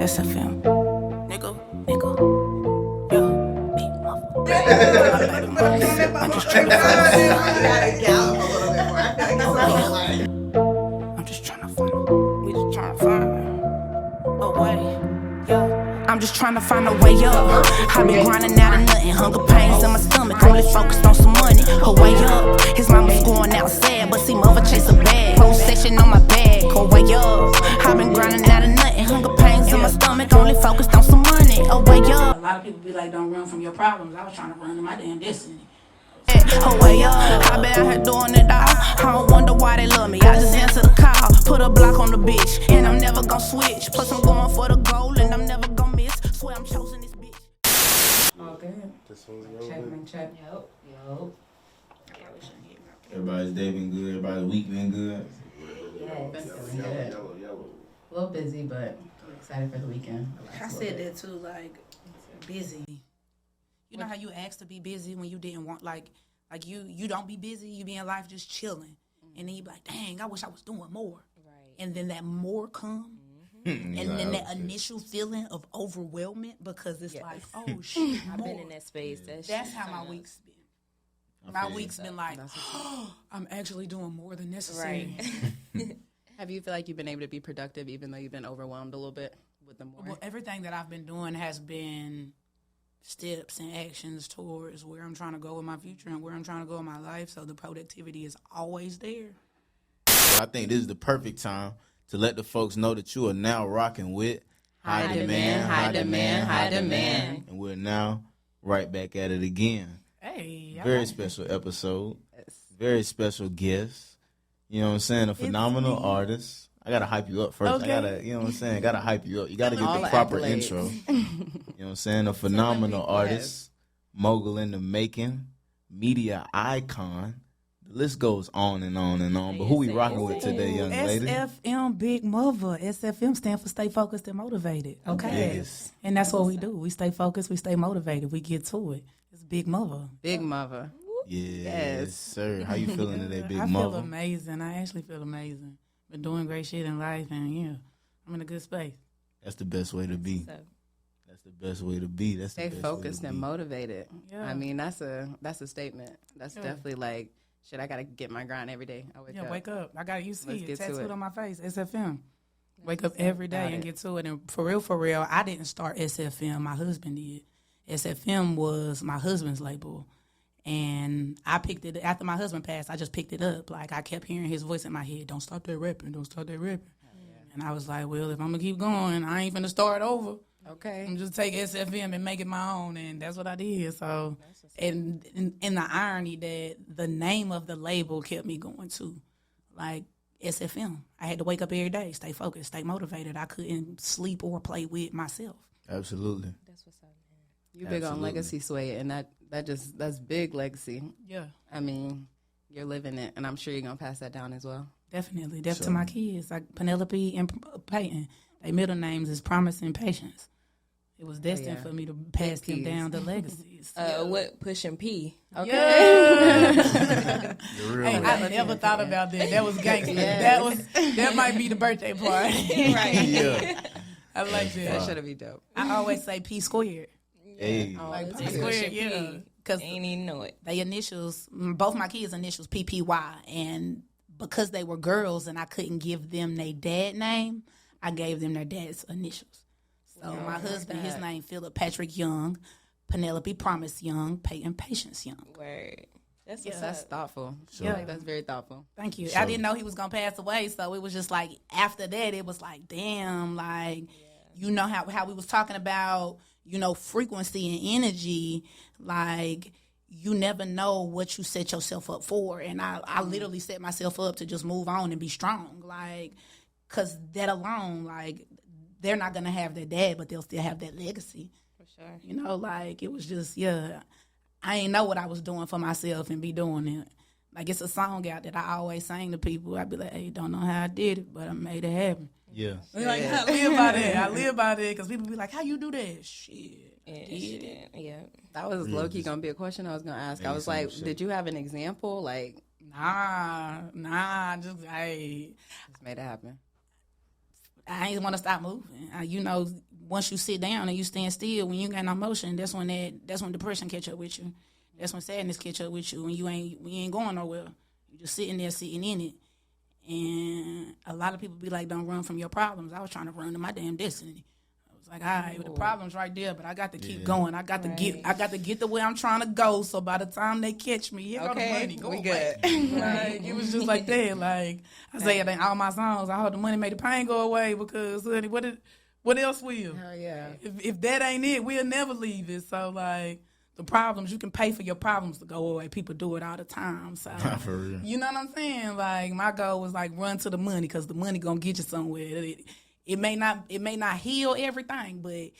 SFM. Nigga. Yo, Big Muva. I'm just trying to find I'm just trying to find. We just trying to find a way. I'm just trying to find a way up. I been grinding out of nothing. Hunger pains in my stomach. Only focused on some money. Her way up. His mama's going out sad, but see mother chase a bag. Whole session on my bag. Her way up. I been grinding out of nothing. Hunger pains in my stomach. Only focused on some money. Her way up. A lot of people be like, don't run from your problems. I was trying to run to my damn destiny. Her way up, I been out here doing it all. I don't wonder why they love me. I just answer the call, put a block on the bitch, and I'm never gonna switch. Plus I'm going for the goal, and I'm never gonna miss. Swear I'm chosen this bitch. All good. Check. Yup. Everybody's day been good. Everybody's week been good. Yes, feeling good. A little busy, but I'm excited for the weekend. I said that too, like busy. You know how you asked to be busy when you didn't want, like you don't be busy, you be in life just chilling. And then you be like, dang, I wish I was doing more. Right. And then that more come. Mm-hmm. And then that initial feeling of overwhelmment because it's like, oh shit, I've been in that space. That's how my week's been. My week's been like, I'm actually doing more than necessary. Right. Have you feel like you've been able to be productive even though you've been overwhelmed a little bit with the more? Well, everything that I've been doing has been steps and actions towards where I'm trying to go with my future and where I'm trying to go in my life. So the productivity is always there. So I think this is the perfect time to let the folks know that you are now rocking with HighDemand. And we're now right back at it again. Hey, very special episode. Yes. Very special guest. You know what I'm saying? A phenomenal artist. I gotta hype you up first. Okay. I gotta, you know what I'm saying? Gotta hype you up. You gotta get the proper intro. You know what I'm saying? A phenomenal artist, mogul in the making, media icon. The list goes on and on and on. But who we rocking with today, young lady? SFM Big Muva. SFM stand for Stay Focused and Motivated. Okay. Yes. And that's what we do. We stay focused. We stay motivated. We get to it. It's Big Muva. Big Muva. Yes, sir. How you feeling today, Big Muva? I feel amazing. I actually feel amazing. Been doing great shit in life, and yeah, I'm in a good space. That's the best way to be. That's the best way to be. That's stay the best focused way to and be. motivated. Yeah. I mean, that's a statement. That's definitely like, shit, I gotta get my grind every day. I wake up. I got you see Let's it tattooed it. on my face. SFM. Wake up every day and get to it. And for real, I didn't start SFM. My husband did. SFM was my husband's label. And I picked it after my husband passed. I just picked it up. Like, I kept hearing his voice in my head. Don't stop that rapping. Don't stop that rapping. Yeah. And I was like, well, if I'm going to keep going, I ain't finna start over. Okay. I'm just take SFM and make it my own. And that's what I did. So, and the irony that the name of the label kept me going too. Like, SFM. I had to wake up every day, stay focused, stay motivated. I couldn't sleep or play with myself. Absolutely. That's what's up, man. You big on legacy, Sway, and that's big legacy. Yeah. I mean, you're living it, and I'm sure you're gonna pass that down as well. Definitely. To my kids, like Penelope and Peyton. Their middle names is Promise and Patience. It was destined for me to pass them down the legacies. What pushing P? Okay. Yeah. Hey, I never thought about that. That was gangster. That might be the birthday party. Right. Yeah. I like that. That should be dope. I always say P squared. Hey. Like P P squared, yeah. Because ain't even know it. they initials, both my kids' initials, PPY. And because they were girls and I couldn't give them their dad name, I gave them their dad's initials. So my husband, his name Philip Patrick Young, Penelope Promise Young, Peyton Patience Young. Word. That's That's thoughtful. Sure. Yeah, that's very thoughtful. Thank you. Sure. I didn't know he was going to pass away, so it was just like, after that, it was like, damn, like, you know how we was talking about, you know, frequency and energy, like, you never know what you set yourself up for. And I literally set myself up to just move on and be strong, like, because that alone, like, they're not going to have their dad, but they'll still have that legacy. for sure. You know, like, it was just, I ain't know what I was doing for myself and be doing it. Like, it's a song out that I always sing to people. I'd be like, hey, don't know how I did it, but I made it happen. Yeah. Like, I live by that. I live by that because people be like, how you do that? Shit. Yeah. That was low-key going to be a question I was going to ask. I was like, did you have an example? Like, Nah, just, just made it happen. I ain't want to stop moving. You know, once you sit down and you stand still, when you ain't got no motion, that's when depression catch up with you. That's when sadness catch up with you, and we ain't going nowhere. You just sitting there, sitting in it. And a lot of people be like, don't run from your problems. I was trying to run to my damn destiny. I was like, all right, the problem's right there, but I got to keep going. I got to get the way I'm trying to go. So by the time they catch me, here go the money. Go away. Like, it was just like that. Like I say it in all my songs, I hope the money made the pain go away, because honey, what else will? Hell yeah. If that ain't it, we'll never leave it. So like, the problems, you can pay for your problems to go away. People do it all the time. So For real. you know what I'm saying? Like, my goal was like, run to the money, because the money gonna get you somewhere. It may not heal everything, but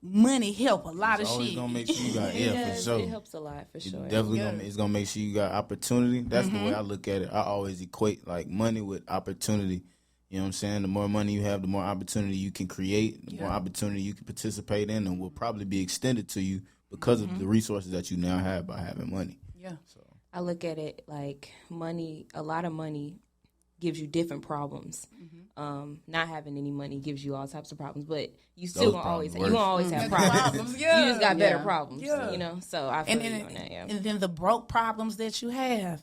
money help a lot of always shit. gonna make sure you got for sure. It helps a lot, for sure. Definitely it's gonna make sure you got opportunity. That's the way I look at it. I always equate like money with opportunity. You know what I'm saying? The more money you have, the more opportunity you can create, the more opportunity you can participate in, and will probably be extended to you because of the resources that you now have by having money. Yeah. So I look at it like money, a lot of money gives you different problems. Not having any money gives you all types of problems, but you still gonna always have problems. You just got better problems, you know? So I feel you on that, And then the broke problems that you have.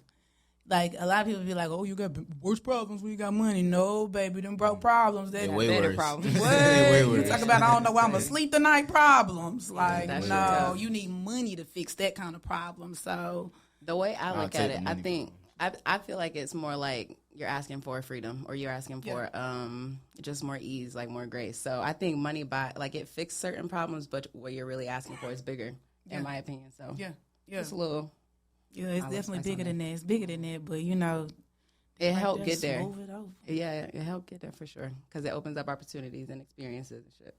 Like, a lot of people be like, oh, you got worse problems when you got money. No, baby, them broke problems. They got better problems. Way worse. You talk about, I don't know why I'm asleep tonight problems. Like, no, you need money to fix that kind of problem. So the way I look at it, I think, I feel like it's more like you're asking for freedom, or you're asking for just more ease, like more grace. So I think money it fixes certain problems, but what you're really asking for is bigger, in my opinion. So just a little. Yeah, it's definitely bigger than that. It's bigger than that, but you know, it helped get there. Move it over. Yeah, it helped get there for sure, because it opens up opportunities and experiences and shit.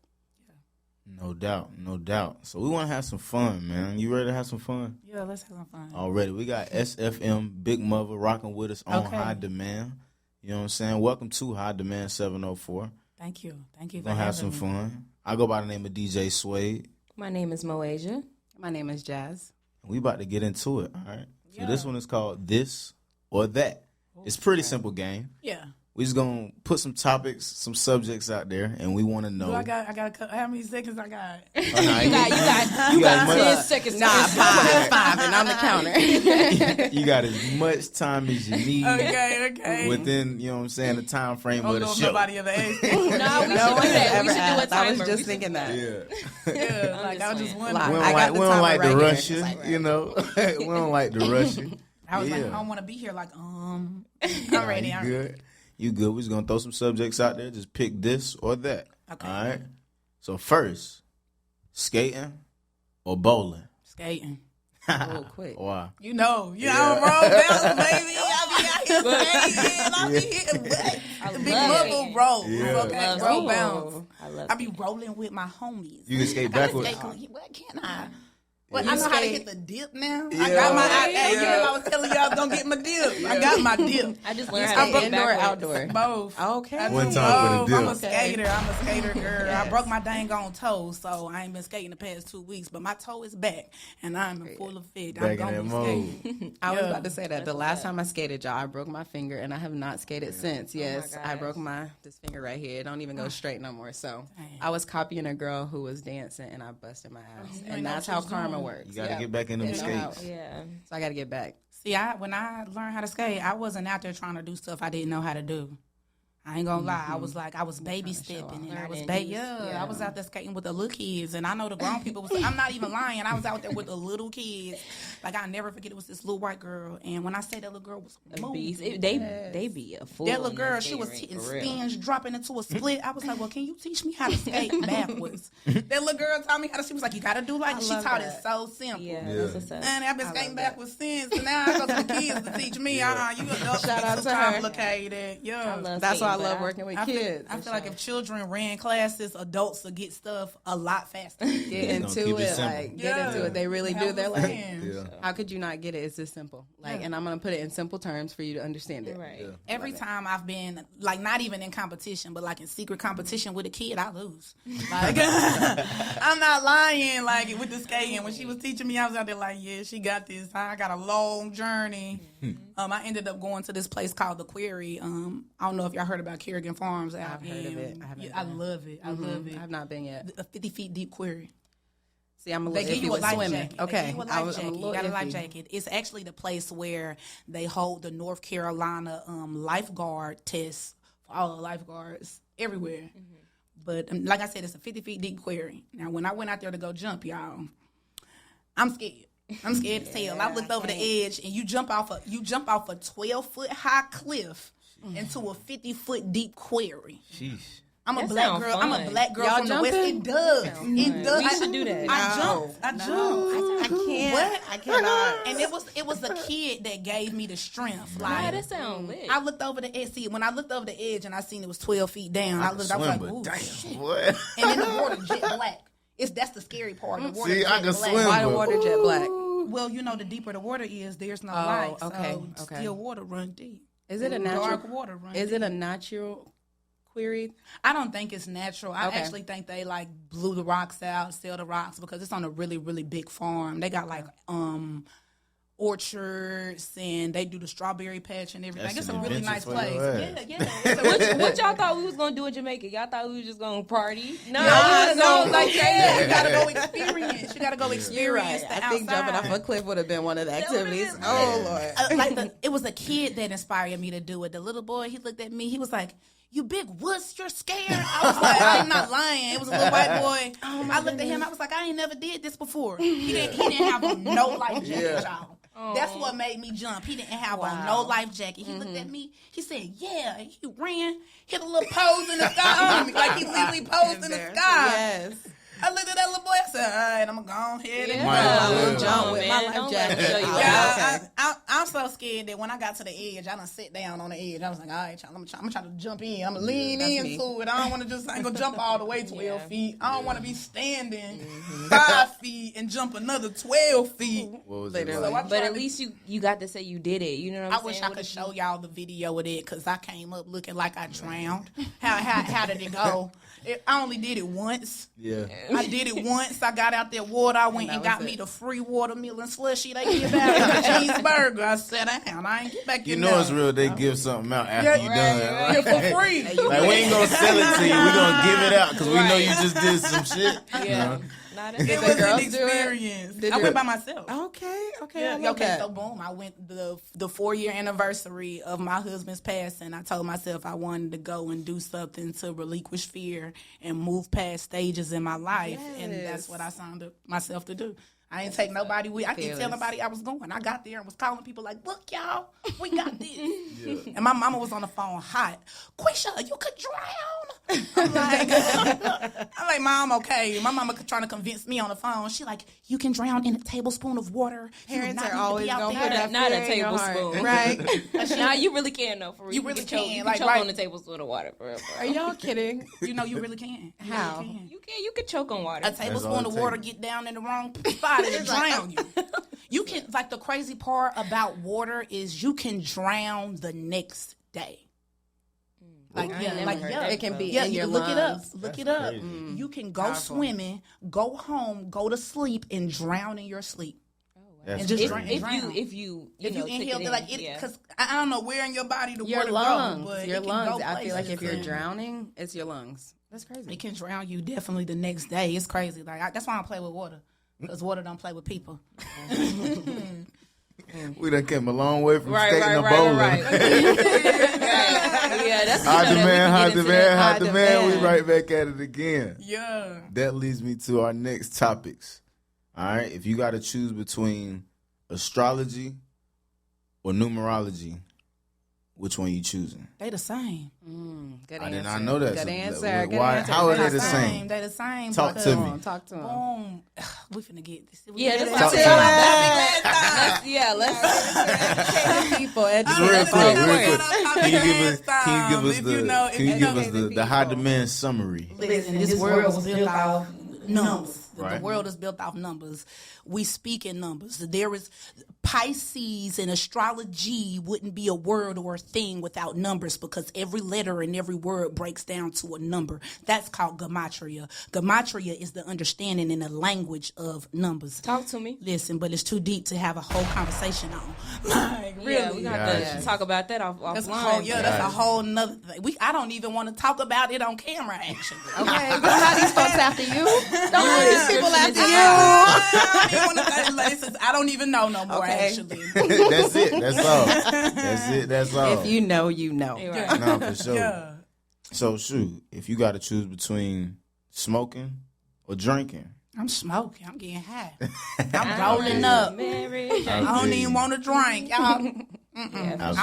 no doubt. So we want to have some fun, man. You ready to have some fun? Yeah, let's have some fun. Already. We got SFM Big Muva rocking with us on High Demand. You know what I'm saying? Welcome to HighDemand704. Thank you. Thank you for Gonna have some fun. I go by the name of DJ Suede. My name is Moasia. My name is Jazz. We about to get into it, all right? So this one is called This or That. It's a pretty simple game. Yeah. We just gonna put some topics, some subjects out there, and we want to know. I got how many seconds I got? You got 10 seconds. Nah, five, and on the counter. You got as much time as you need. Okay. Within, you know what I'm saying, the time frame of the show. Nobody ever asked. No, we should do that. We should do a timer. I was just thinking that. Yeah. Like, I was just wondering. We don't like to rush you, you know. We don't like to rush you. I was like, I don't want to be here. Like, I'm ready. You good? You good? We're just gonna throw some subjects out there. Just pick this or that. Okay. All right. So first, skating or bowling? Skating. Real quick. Why? You know, I'm roll bounce, baby. I be out here skating. I be hitting the big muscle roll. Yeah. Okay, roll bounce. I be it. rolling with my homies. You can skate backwards. What can I? Well, I know how to hit the dip now. Yeah. I got my. You know, I was telling y'all I was gonna get my dip. I got my dip. I just learned how to get indoor, backwards. outdoor. Both. Okay. I do One time both. with a I'm a dip. skater. I'm a skater girl. I broke my dang on toe, so I ain't been skating the past 2 weeks. But my toe is back, and I'm in full effect. I'm Back in gonna that be mode. skating. I was about to say that. The last time I skated, y'all, I broke my finger, and I have not skated since. Yes, I broke this finger right here. It don't even go straight no more. So I was copying a girl who was dancing, and I busted my ass. And that's how karma works. You gotta get back in them skates. Yeah. So I got to get back. See, when I learned how to skate, I wasn't out there trying to do stuff I didn't know how to do. I ain't gonna lie. I was baby stepping, and I was I was out there skating with the little kids, and I know the grown people. I'm not even lying. I was out there with the little kids. Like, I'll never forget, it was this little white girl, and when I say that little girl was moving, They be a fool. that little girl, she was hitting spins, dropping into a split. I was like, well, can you teach me how to skate backwards? That little girl taught me how to. She was like, you gotta do like. She taught it so simple. Yeah, that's what's up. And I've been skating backwards since, and now I go to the kids to teach me. You adults Shout out so to her. complicated. Yeah. That's why I love working with kids. I feel like if children ran classes, adults would get stuff a lot faster. Get keep into it it, simple. like get into it. They really do. They're like, Yeah. how could you not get it? It's this simple. Like, and I'm gonna put it in simple terms for you to understand it. Right. Yeah. Every time I've been, like, not even in competition, but like in secret competition with a kid, I lose. Like, I'm not lying. Like, with the skating, when she was teaching me, I was out there like, yeah, she got this. I got a long journey. I ended up going to this place called The Quarry. I don't know if y'all heard about Kerrigan Farms out I've heard of it. I love it. I love it. I've not been yet. A 50 feet deep quarry. See, I'm a They little give iffy you a with life swimming. jacket. Okay, They give you a life jacket. I'm a You little got a life iffy. jacket. It's actually the place where they hold the North Carolina lifeguard tests for all the lifeguards everywhere. But like I said, it's a 50 feet deep quarry. Now, when I went out there to go jump, y'all, I'm scared. I'm scared to tell. I looked over the edge, and you jump off a 12-foot high cliff into a 50-foot deep quarry. Sheesh. I'm a That black sound girl. fun. I'm a black girl Y'all from the West. jumping? It does. It does. We should do that. I jumped. I jumped. I can't. What? I cannot. And it was a kid that gave me the strength. Nah, Like that sound lit. I looked over the edge. See, when I looked over the edge and I seen it was 12 feet down, I was like, ooh, damn, shit. what? And then the water jet black. That's the scary part. The water See, jet I can black. swim. Why the water jet black? Well, you know, the deeper the water is, there's no light. okay, So okay. still water run deep. Is it a natural? Dark water run Is deep. it a natural query? I don't think it's natural. I Okay. actually think they like blew the rocks out, sell the rocks because it's on a really, really big farm. They got like orchards and they do the strawberry patch and everything. That's It's a an really adventure nice for place. your ass. Yeah. What y'all thought we was gonna do in Jamaica? Y'all thought we was just gonna party? No, No, no, like yeah, you gotta go experience. You gotta go experience You're right. the I think jumping off outside. a cliff would have been one of the would've activities. been Oh Lord. It was a kid that inspired me to do it. The little boy, he looked at me. He was like, "You big wuss, you're scared." I was like, "I'm not lying." It was a little white boy. I looked at him. I was like, "I ain't never did this before." He didn't have no life jacket, y'all. That's what made me jump. He didn't have on no life jacket. He looked at me. He said, "Yeah." And he ran, hit a little pose in the sky on me, like he literally posed in the sky. Yes. I looked at that little boy. I said, "All right, I'm gonna go on ahead and Might go." as well. Little jump with my man, life don't let jacket. him show you Yeah, Okay. I'm so scared that when I got to the edge, I done sit down on the edge. I was like, all right, y'all, I'm trying to jump in. I'm gonna lean that's into it. I don't want to I ain't gonna jump all the way 12 Yeah. feet. I don't want to be standing 5 feet and jump another 12 feet. What was Literally. it like? I'm But trying at to- least you got to say you did it. You know what I'm I saying? wish I could show y'all the video of it because I came up looking like I drowned. How did it go? I only did it once. Yeah. I did it once. I got out there water. I went and that got was me it. the free watermelon slushy they give out at the cheeseburger. I sat down. I ain't get back You in know there. it's real. They give something out after you done. Yeah, Right? for free. Like we ain't gonna sell it to you. We gonna give it out because we know you just did some shit. Yeah. Nah, that's It the was an girls do it? experience. Did I you- went by myself. Okay. Okay. I Yeah, love okay, that. so boom, I went the 4-year anniversary of my husband's passing. I told myself I wanted to go and do something to relinquish fear and move past stages in my life, and that's what I signed up myself to do. I ain't take nobody with. I didn't tell nobody I was going. I got there and was calling people like, "Look, y'all, we got this." And my mama was on the phone hot. "Quisha, you could drown." I'm like, "Mom, okay." My mama trying to convince me on the phone. She like, "You can drown in a tablespoon of water. You do Parents not are need to always be out gonna there." put that Not a fear in your heart. tablespoon. Right. Nah, you really can though. For real. You really choke, can, You like, choke right. on a tablespoon of water. For real. Are y'all kidding? You know, you really can. You How? Really can. You can choke on water. A tablespoon of it water takes. get down in the wrong spot and it drown you. You can, like, the crazy part about water is you can drown the next day. Like, I ain't yeah, never like, heard yeah. that It can be Yeah, in you your look it up. lungs. Look That's it up. crazy. You can go Powerful. swimming, go home, go to sleep, and drown in your sleep. That's And just crazy. drown. If you If you took inhale it it, in, like it, yeah. because I don't know where in your body the Your water lungs. go, but Your it can lungs. go I feel like if places. you're drowning, it's your lungs. That's crazy. It can drown you definitely the next day. It's crazy. Like that's why I don't play with water, because water don't play with people. We done came a long way from Right, skating to right, bowling. right, Yeah, that's High you know, demand, high we can get into demand, that. high high demand. We demand. right back at it again. Yeah. That leads me to our next topics. All right, if you got to choose between astrology or numerology, which one you choosing? They the same. Good I answer. did not know that. Good So, answer. Good why- answer. how are Good they the answer. same? They the same. Talk because- to Come me. on, talk to him. Boom. We finna get this. Yeah, that's Talk what to I'm me. saying. Let's People, Just educate real us quick, all. real quick. Talk Can you to give us? us, Can you give us if the? you know- if Can you you give know us the the high people. demand summary? Listen, this world was built off numbers. Right. The world is built off numbers. We speak in numbers. There is Pisces and astrology wouldn't be a word or a thing without numbers, because every letter and every word breaks down to a number. That's called gematria. Gematria is the understanding and the language of numbers. Talk to me. Listen, but it's too deep to have a whole conversation on. Like, really? Yeah, we got to talk about that offline. That's a whole nother thing. I don't even want to talk about it on camera, actually. Okay, but how these folks after you? Don't these people after you. I don't even know no more, actually. That's it. That's all. That's it. That's all. If you know, you know. Right. No, for sure. Yeah. So, shoot, if you got to choose between smoking or drinking. I'm smoking. I'm getting high. I'm rolling up. I don't even want to drink, y'all. I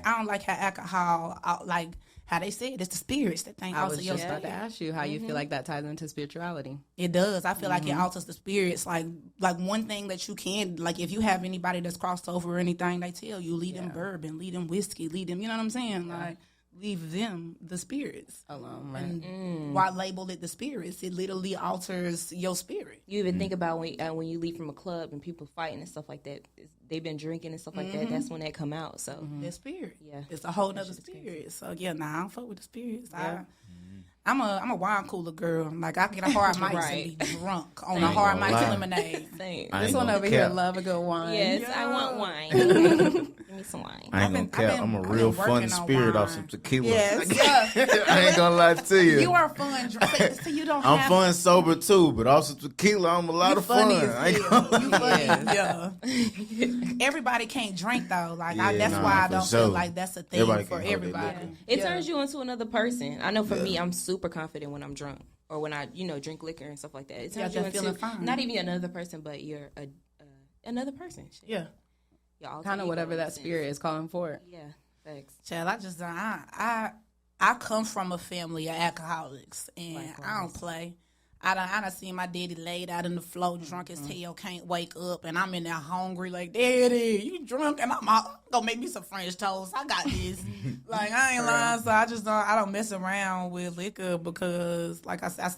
don't like how alcohol, like how they say it, it's the spirits that think. I was just about to ask you how you feel like that ties into spirituality. It does. I feel like it alters the spirits. Like one thing that you can, like if you have anybody that's crossed over or anything, they tell you, lead them bourbon, lead them whiskey, lead them, you know what I'm saying? Like, leave them the spirits alone. Right? And why label it the spirits? It literally alters your spirit. You even think about when you leave from a club and people fighting and stuff like that. They've been drinking and stuff like that. That's when that come out. So Their spirit, yeah, it's a whole nother spirit. So yeah, I don't fuck with the spirits. Yeah. I'm a wine cooler girl. Like I get a hard mic and be drunk on a hard mic lemonade. This one over here love a good wine. Yes, I want wine. Give me some wine. I ain't gonna cap. I'm a real fun spirit off some tequila. Yes, I ain't gonna lie to you. You are fun. So you don't. I'm fun sober too, but off some tequila, I'm a lot of fun. You funny, yeah. Everybody can't drink though. Like that's why I don't feel like that's a thing for everybody. It turns you into another person. I know for me, I'm super confident when I'm drunk or when I, drink liquor and stuff like that. It turns you into not even another person, but you're another person. Shit. Yeah. Kind of whatever that spirit is calling for. Yeah, thanks. Child, I come from a family of alcoholics, and likewise. I don't play. I done seen my daddy laid out in the floor, drunk as hell, can't wake up, and I'm in there hungry like, Daddy, you drunk? And I'm out, gonna make me some French toast. I got this. Like, I ain't lying, so I don't mess around with liquor because, like I said,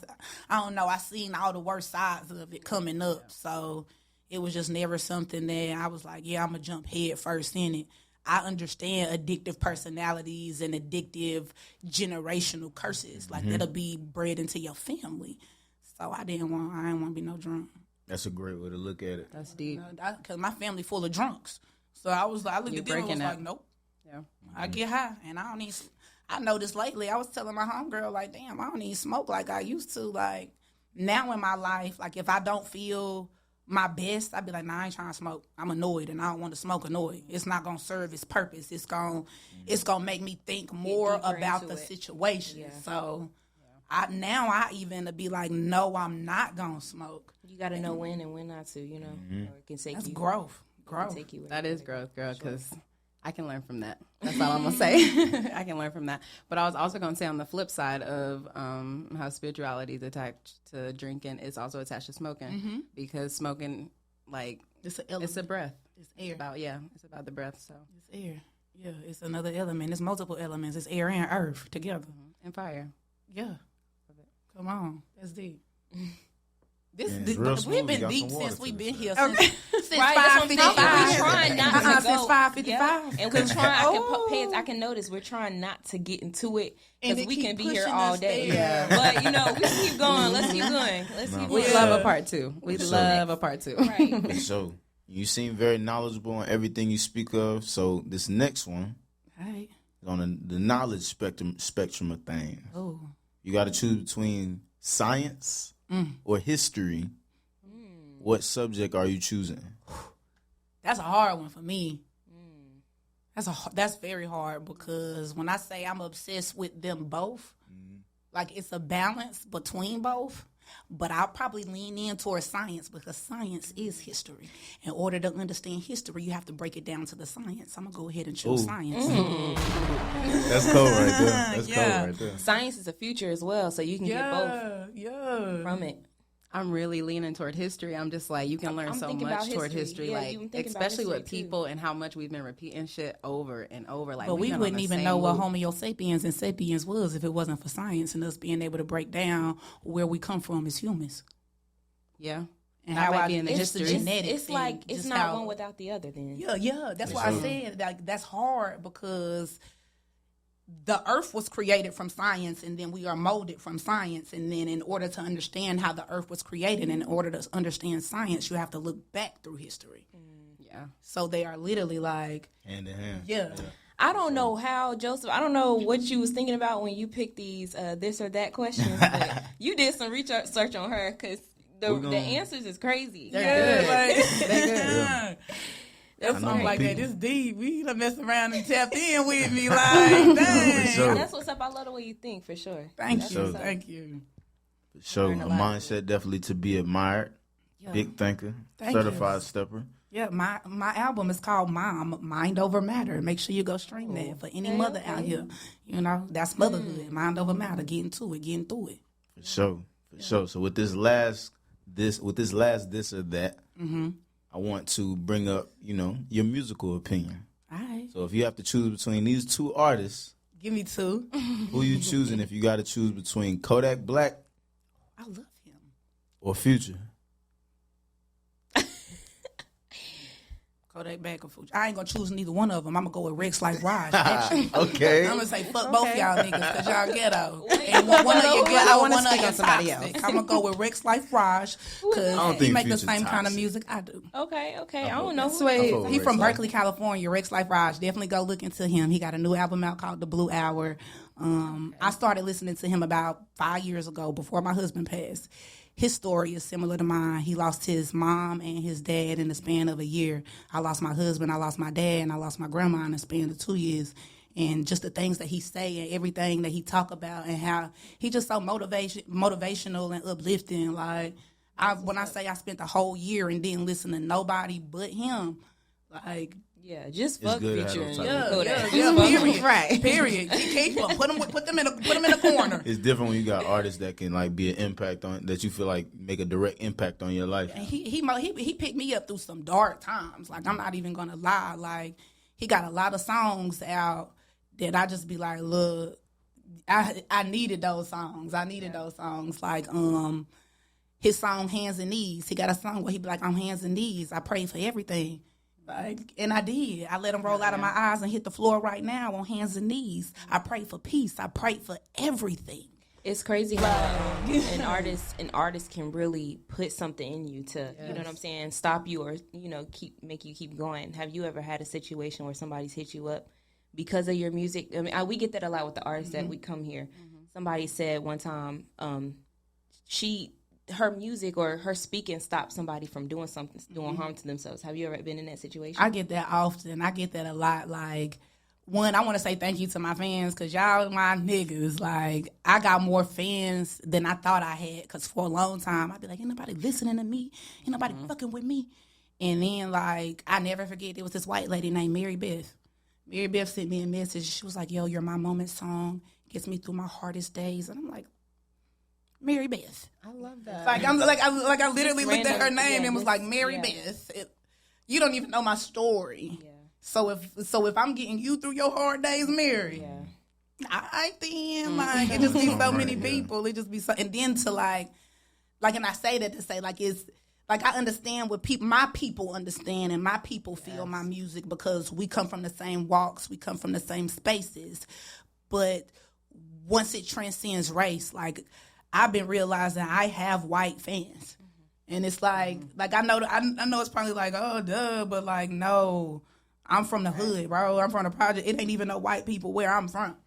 I don't know, I seen all the worst sides of it coming up, so it was just never something that I was like, yeah, I'm gonna jump head first in it. I understand addictive personalities and addictive generational curses. Like, that'll be bred into your family. So I didn't want to be no drunk. That's a great way to look at it. That's deep. Because my family full of drunks. So I was like, I looked at them and was like, nope. Yeah. I get high and I don't need. I noticed lately, I was telling my homegirl, like, damn, I don't need smoke like I used to. Like, now in my life, like, if I don't feel my best, I'd be like, nah, I ain't trying to smoke. I'm annoyed and I don't want to smoke annoyed. It's not going to serve its purpose. It's going to make me think more about the situation. Yeah. So I even be like, no, I'm not going to smoke. You got to know when and when not to, Or it can take That's you. growth. That is growth, girl, because I can learn from that. That's all I'm going to say. I can learn from that. But I was also going to say on the flip side of how spirituality is attached to drinking, it's also attached to smoking. Because smoking, like, it's a breath. It's air. It's about the breath. So it's air. Yeah, it's another element. It's multiple elements. It's air and earth together. And fire. Yeah. Come on. That's deep. We've been deep since we've been here. Since right, 5:55. We're trying not to go. Since 5:55. Yeah. And we're trying. I can notice we're trying not to get into it because we can be here all day. Yeah. But we keep going. Let's keep going. We love a part two. Love a part two. Right. So you seem very knowledgeable on everything you speak of. So this next one, is on the knowledge spectrum of things. Oh. You got to choose between science or history. What subject are you choosing? That's a hard one for me. That's very hard because when I say I'm obsessed with them both, like it's a balance between both. But I'll probably lean in towards science because science is history. In order to understand history, you have to break it down to the science. I'm going to go ahead and choose science. That's cool right there. That's cool right there. Science is a future as well, so you can get both from it. I'm really leaning toward history. I'm just like, you can learn so much toward history, like especially with people and how much we've been repeating shit over and over. Like, but we wouldn't even know what Homo sapiens and sapiens was if it wasn't for science and us being able to break down where we come from as humans. Yeah. And that how might I be in the just the history. genetics. It's like it's not how, one without the other. Then yeah. That's why I said like that's hard because the earth was created from science, and then we are molded from science. And then in order to understand how the earth was created, and in order to understand science, you have to look back through history. Yeah. So they are literally like hand in hand. Yeah. I don't know how, Joseph. I don't know what you was thinking about when you picked these this or that questions, but you did some research on her because the answers is crazy. They're good. Like, They're good. That's something like that. This deep. We done mess around and tapped in with me. Like, dang. Sure. That's what's up. I love the way you think, for sure. Thank you. For sure. A mindset definitely to be admired. Yeah. Big thinker. Certified stepper. Yeah, my album is called Mom, Mind Over Matter. Make sure you go stream that for any mother out here. You know, that's motherhood. Mind over matter. Getting to it, getting through it. For sure. So with this last this or that, I want to bring up, your musical opinion. All right. So if you have to choose between these two artists, give me two. Who you choosing if you got to choose between Kodak Black? I love him. Or Future? Kodak Black or Future. I ain't gonna choose neither one of them. I'm gonna go with Rex like Raj. Okay. I'm gonna say fuck both y'all niggas because y'all ghetto. And one of you ghetto, one of you somebody else. I'm gonna go with Rex like Raj because he make the same kind of music I do. Okay. I don't know. He from Berkeley, California. Rex like Raj. Definitely go look into him. He got a new album out called The Blue Hour. I started listening to him about 5 years ago before my husband passed. His story is similar to mine. He lost his mom and his dad in the span of a year. I lost my husband, I lost my dad, and I lost my grandma in the span of 2 years. And just the things that he say and everything that he talk about and how he just so motivational and uplifting. Like, when I say I spent the whole year and didn't listen to nobody but him, like... Yeah, just fuck Future. Period. Right. Period. Keep them. Put them in a corner. It's different when you got artists that can like be an impact on that you feel like make a direct impact on your life. And he picked me up through some dark times. Like I'm not even gonna lie. Like he got a lot of songs out that I just be like, look, I needed those songs. Those songs. Like his song Hands and Knees. He got a song where he be like, I'm hands and knees. I pray for everything. And I did. I let them roll out of my eyes and hit the floor right now on hands and knees. I pray for peace. I pray for everything. It's crazy how an artist can really put something in you to, you know what I'm saying, stop you or, make you keep going. Have you ever had a situation where somebody's hit you up because of your music? I mean, we get that a lot with the artists that we come here. Somebody said one time her music or her speaking stopped somebody from doing harm to themselves. Have you ever been in that situation? I get that often. I get that a lot. Like, one, I want to say thank you to my fans because y'all my niggas. Like, I got more fans than I thought I had because for a long time, I'd be like, ain't nobody listening to me. Ain't nobody fucking with me. And then, like, I never forget, there was this white lady named Mary Beth. Mary Beth sent me a message. She was like, yo, You're My Moment song gets me through my hardest days. And I'm like, Mary Beth. I love that. I literally looked at her name and was like, Mary Beth. You don't even know my story. Yeah. So if I'm getting you through your hard days, Mary, I think like it just be so many people. It just be so, and then to like, and I say that to say like it's like I understand what my people understand and my people feel my music because we come from the same walks, we come from the same spaces, but once it transcends race, like. I've been realizing I have white fans, and it's like I know it's probably like, oh duh, but like no, I'm from the hood, bro. I'm from the project. It ain't even no white people where I'm from,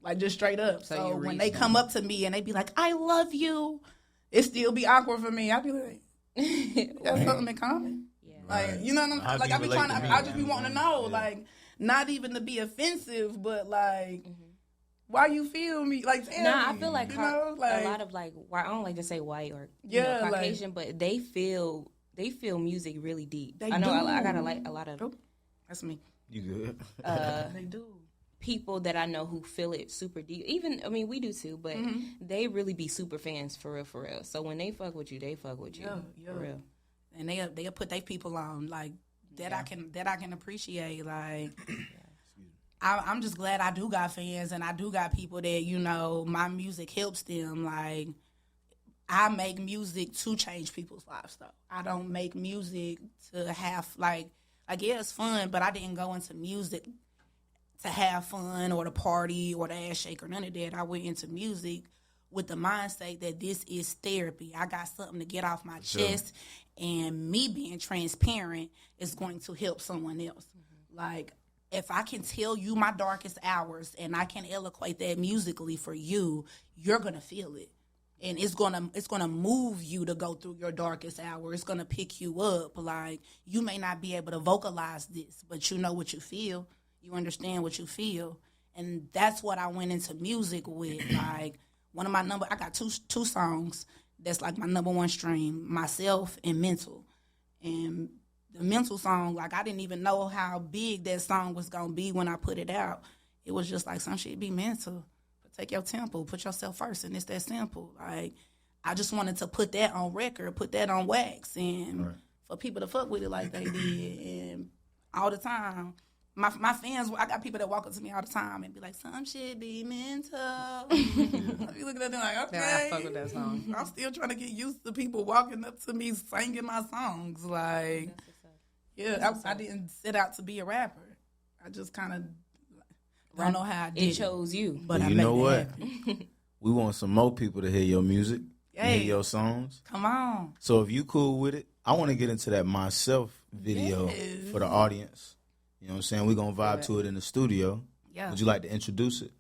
like just straight up. So when they come up to me and they be like, I love you, it still be awkward for me. I be like, that's something in common, like you know what I'm like. I be trying to, I just be wanting to know, like not even to be offensive, but like. Why you feel me? Like, I feel like, a lot of like, I don't like to say white or Caucasian, but they feel music really deep. I know I got a lot of. Oh, that's me. You good? They do. People that I know who feel it super deep. Even we do too, but they really be super fans for real. So when they fuck with you, they fuck with you for real. And they'll put their people on like that. I can appreciate like. I'm just glad I do got fans and I do got people that, my music helps them. Like, I make music to change people's lives, though. I don't make music to have, like yeah, it's fun, but I didn't go into music to have fun or to party or to ass shake or none of that. I went into music with the mindset that this is therapy. I got something to get off my chest, and me being transparent is going to help someone else. Mm-hmm. Like, if I can tell you my darkest hours and I can eloquate that musically for you, you're going to feel it. And it's gonna move you to go through your darkest hour. It's gonna pick you up. Like, you may not be able to vocalize this, but you know what you feel. You understand what you feel, and that's what I went into music with. Like, one of my I got two songs that's like my number one stream, Myself and Mental. And the Mental song, like, I didn't even know how big that song was gonna be when I put it out. It was just like, some shit be mental. Take your tempo, put yourself first, and it's that simple. Like, I just wanted to put that on record, put that on wax, and for people to fuck with it like they did. And all the time, my fans, I got people that walk up to me all the time and be like, some shit be mental. I be looking at them like, okay. Yeah, I fuck with that song. I'm still trying to get used to people walking up to me singing my songs. Like, I didn't set out to be a rapper. I just kind of don't know how I did it. chose you. But you know what? We want some more people to hear your music, hear your songs. Come on. So if you cool with it, I want to get into that Myself video for the audience. You know what I'm saying? We're going to vibe to it in the studio. Yeah. Would you like to introduce it?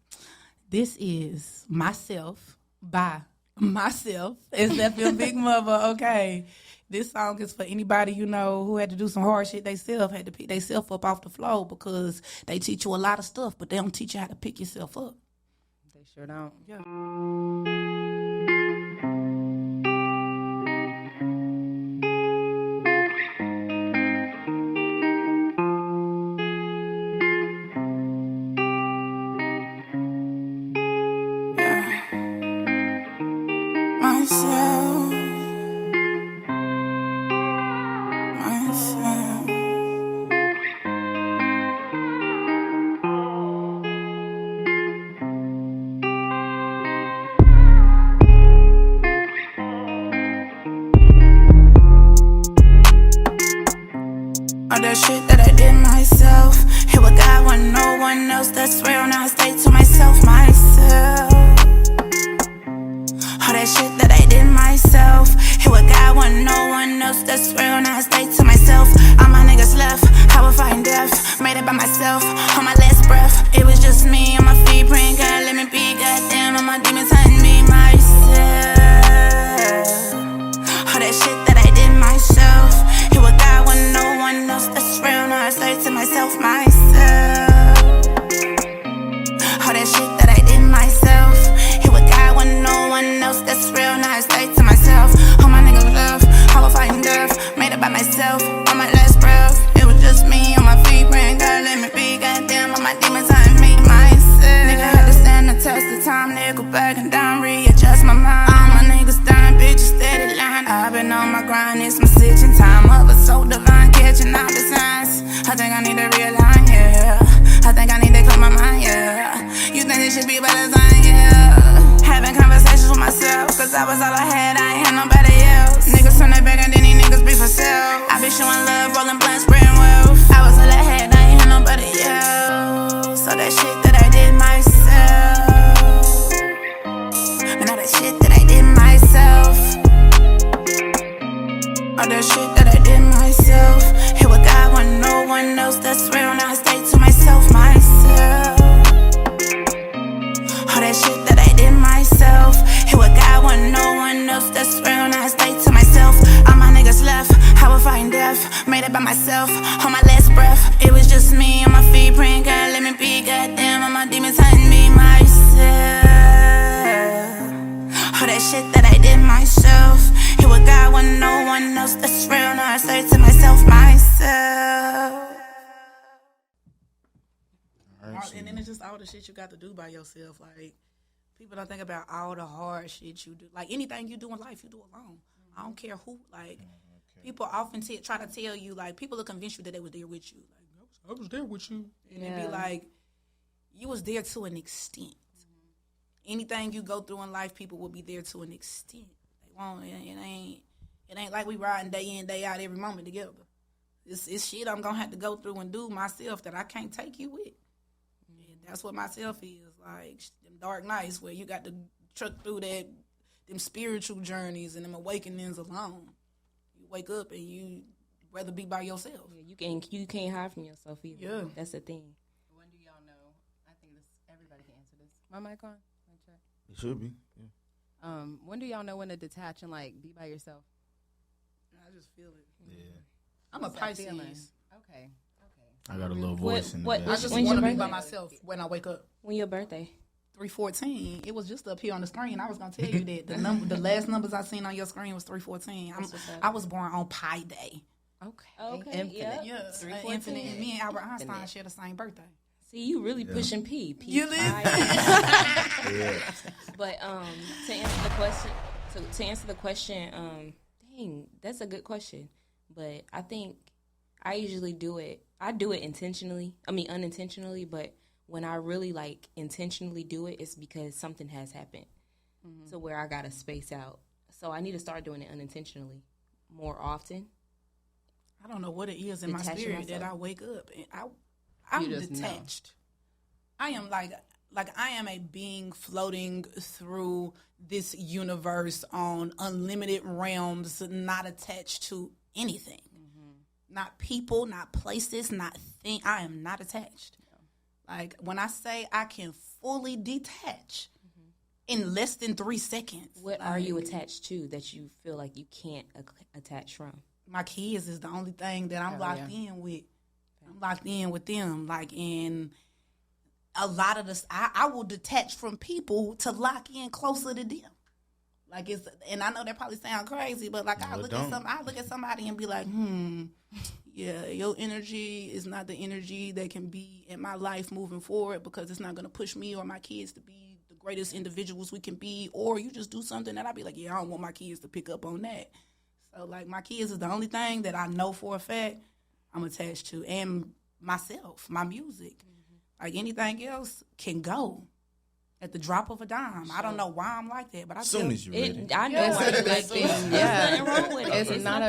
This is Myself by myself. SFM Big Muva. Okay. This song is for anybody, you know, who had to do some hard shit theyself, had to pick themselves up off the floor, because they teach you a lot of stuff, but they don't teach you how to pick yourself up. They sure don't. Yeah. Myself. All that shit that I did myself. Here with God when no one else. That's real. Now I stay to myself. All that shit that I did myself. Here with God when no one else. That's real. Now I stay to myself. All my niggas left. How I find death. Made it by myself. On my last breath. It was just me on my feet praying, God let me be. Goddamn, all my demons hunting me myself. All that shit that I did myself. Here with God when no one else. That's real. Now I say to myself. All that shit that I did myself. Here with God when no one else. That's real. Now I say to myself. All my niggas left. How I find death. Made it by myself. On my last breath. It was just me on my feet praying, God let me be. Goddamn, all my demons hunting me myself. Nigga had to stand the test of time. Nigga back and down, readjust my mind. All my niggas dying, bitches steady lying. I've been on my grind, it's my stitching time. Up a so divine, catching all the signs. I think I need to realign, yeah. I think I need to clear my mind, yeah. You think this should be better than, yeah. Having conversations with myself, cause I was all I had, I ain't had nobody else. Niggas turn their back and then these niggas be for sale. I be showing love, rolling blunts, spreading wealth. I was all I had, I ain't had nobody else. So that shit that I did myself. And all that shit that I did myself. All that shit that I did myself. Here with God when no one else. That's real, now I stay to myself. All that shit that I did myself. Here with God when no one else. That's real, now I stay to myself. All my niggas left. How I find death. Made it by myself. On my last breath. It was just me on my feet praying, God let me be. Goddamn, all my demons hunting me myself. All that shit that I did myself. Here with God when no one else. That's real, now I say to myself. And then it's just all the shit you got to do by yourself. Like, people don't think about all the hard shit you do. Like, anything you do in life, you do alone. I don't care who. Like, people often try to tell you, like, people will convince you that they was there with you. Like, I was there with you. And it'd be like, you was there to an extent. Anything you go through in life, people will be there to an extent. They want. It ain't like we riding day in, day out every moment together. It's shit I'm gonna have to go through and do myself that I can't take you with. And that's what myself is like. Them dark nights where you got to truck through them spiritual journeys and them awakenings alone. You wake up and you rather be by yourself. Yeah, you can't hide from yourself either. Yeah, that's the thing. When do y'all know? I think everybody can answer this. My mic on? Check. It should be. Yeah. When do y'all know when to detach and like be by yourself? I just feel it. Yeah. I'm a Pisces. Okay. I got a little voice in the back. I just want to be by myself when I wake up. When your birthday? 314. It was just up here on the screen. I was gonna tell you that the last numbers I seen on your screen was 314. I was born on Pi Day. Okay. Infinite. Yeah. Infinite. And me and Albert Einstein share the same birthday. See, you really pushing P. You live. But to answer the question, dang, that's a good question. But I think I usually do it. I do it intentionally. I mean, unintentionally. But when I really like intentionally do it, it's because something has happened to where I gotta space out. So I need to start doing it unintentionally more often. I don't know what it is in my spirit that I wake up and I'm detached. Know. I am like I am a being floating through this universe on unlimited realms, not attached to anything. Not people, not places, not things. I am not attached. Yeah. Like when I say I can fully detach in less than 3 seconds. What are you attached to that you feel like you can't attach from? My kids is the only thing that I'm locked in with. I'm locked in with them. Like in a lot of this, I will detach from people to lock in closer to them. Like it's, and I know that probably sound crazy, but like I look at somebody and be like, yeah, your energy is not the energy that can be in my life moving forward because it's not going to push me or my kids to be the greatest individuals we can be. Or you just do something that I'd be like, yeah, I don't want my kids to pick up on that. So like my kids is the only thing that I know for a fact I'm attached to, and myself, my music. Like anything else can go. At the drop of a dime. Sure. I don't know why I'm like that, but I soon as you're ready. I know why you're like that. There's nothing wrong with it. It's not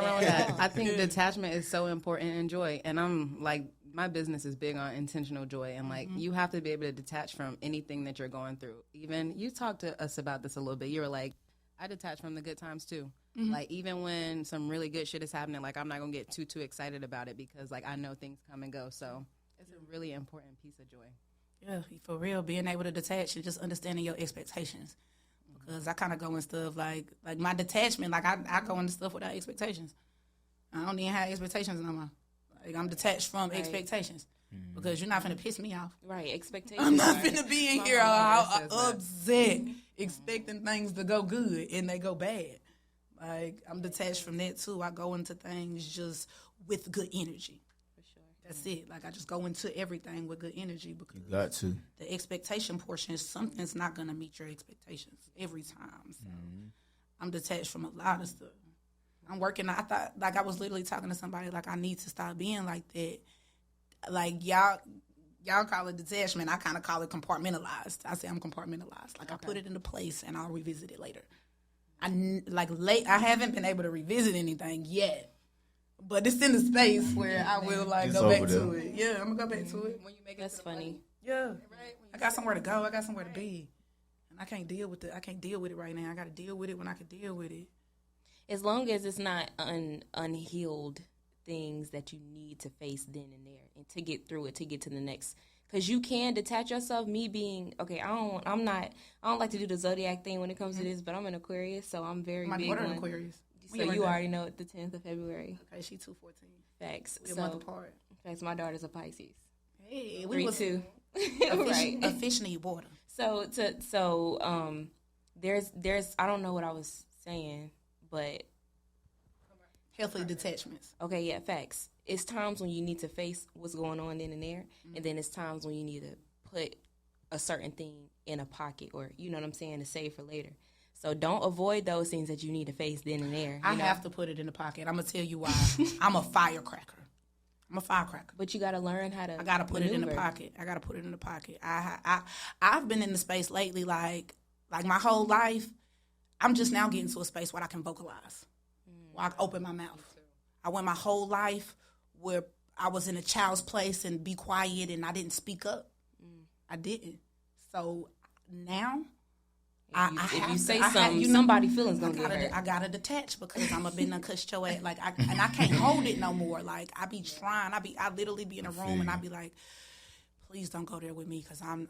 wrong with that. I think detachment is so important in joy. And I'm like, my business is big on intentional joy. And like, you have to be able to detach from anything that you're going through. Even you talked to us about this a little bit. You were like, I detach from the good times too. Like even when some really good shit is happening, like I'm not going to get too excited about it because like I know things come and go. So it's a really important piece of joy. Yeah, for real, being able to detach and just understanding your expectations. Because I kind of go in stuff like my detachment, like I go into stuff without expectations. I don't even have expectations no more. Like I'm detached from expectations. Because you're not finna piss me off. Right, expectations. I'm not finna be in here upset, expecting things to go good and they go bad. Like I'm detached from that too. I go into things just with good energy. That's it. Like I just go into everything with good energy because you got to. The expectation portion is something's not gonna meet your expectations every time. So I'm detached from a lot of stuff. I'm working. I thought like I was literally talking to somebody like I need to stop being like that. Like y'all call it detachment. I kind of call it compartmentalized. I say I'm compartmentalized. Like I put it into place and I'll revisit it later. I haven't been able to revisit anything yet. But it's in the space where I will go back to it. Yeah, I'm gonna go back to it. When you make That's funny. Yeah, I got somewhere to go. I got somewhere to be, and I can't deal with it. I can't deal with it right now. I got to deal with it when I can deal with it. As long as it's not unhealed things that you need to face then and there, and to get through it, to get to the next. Because you can detach yourself. Me being I don't like to do the zodiac thing when it comes to this, but I'm an Aquarius, so I'm very big on Aquarius. So you already know it, the 10th of February. Okay, she 2/14. Facts. We're a month apart. Facts. My daughter's a Pisces. Hey, 3-2. Right. A fish need water. So there's I don't know what I was saying, but healthy detachments. Okay, yeah, facts. It's times when you need to face what's going on then and there, and then it's times when you need to put a certain thing in a pocket, or you know what I'm saying, to save for later. So don't avoid those things that you need to face then and there. I have to put it in the pocket. I'm going to tell you why. I'm a firecracker. But you got to learn how to I got to put it in the pocket. I've been in the space lately, like my whole life, I'm just now getting to a space where I can vocalize, where I can open my mouth. I went my whole life where I was in a child's place and be quiet and I didn't speak up. I didn't. So now, if you say something, somebody's feelings gonna get hurt. I gotta detach because I'm a been done cussed your ass. Like, and I can't hold it no more. Like, I be trying. I literally be in a room and I be like, please don't go there with me because I'm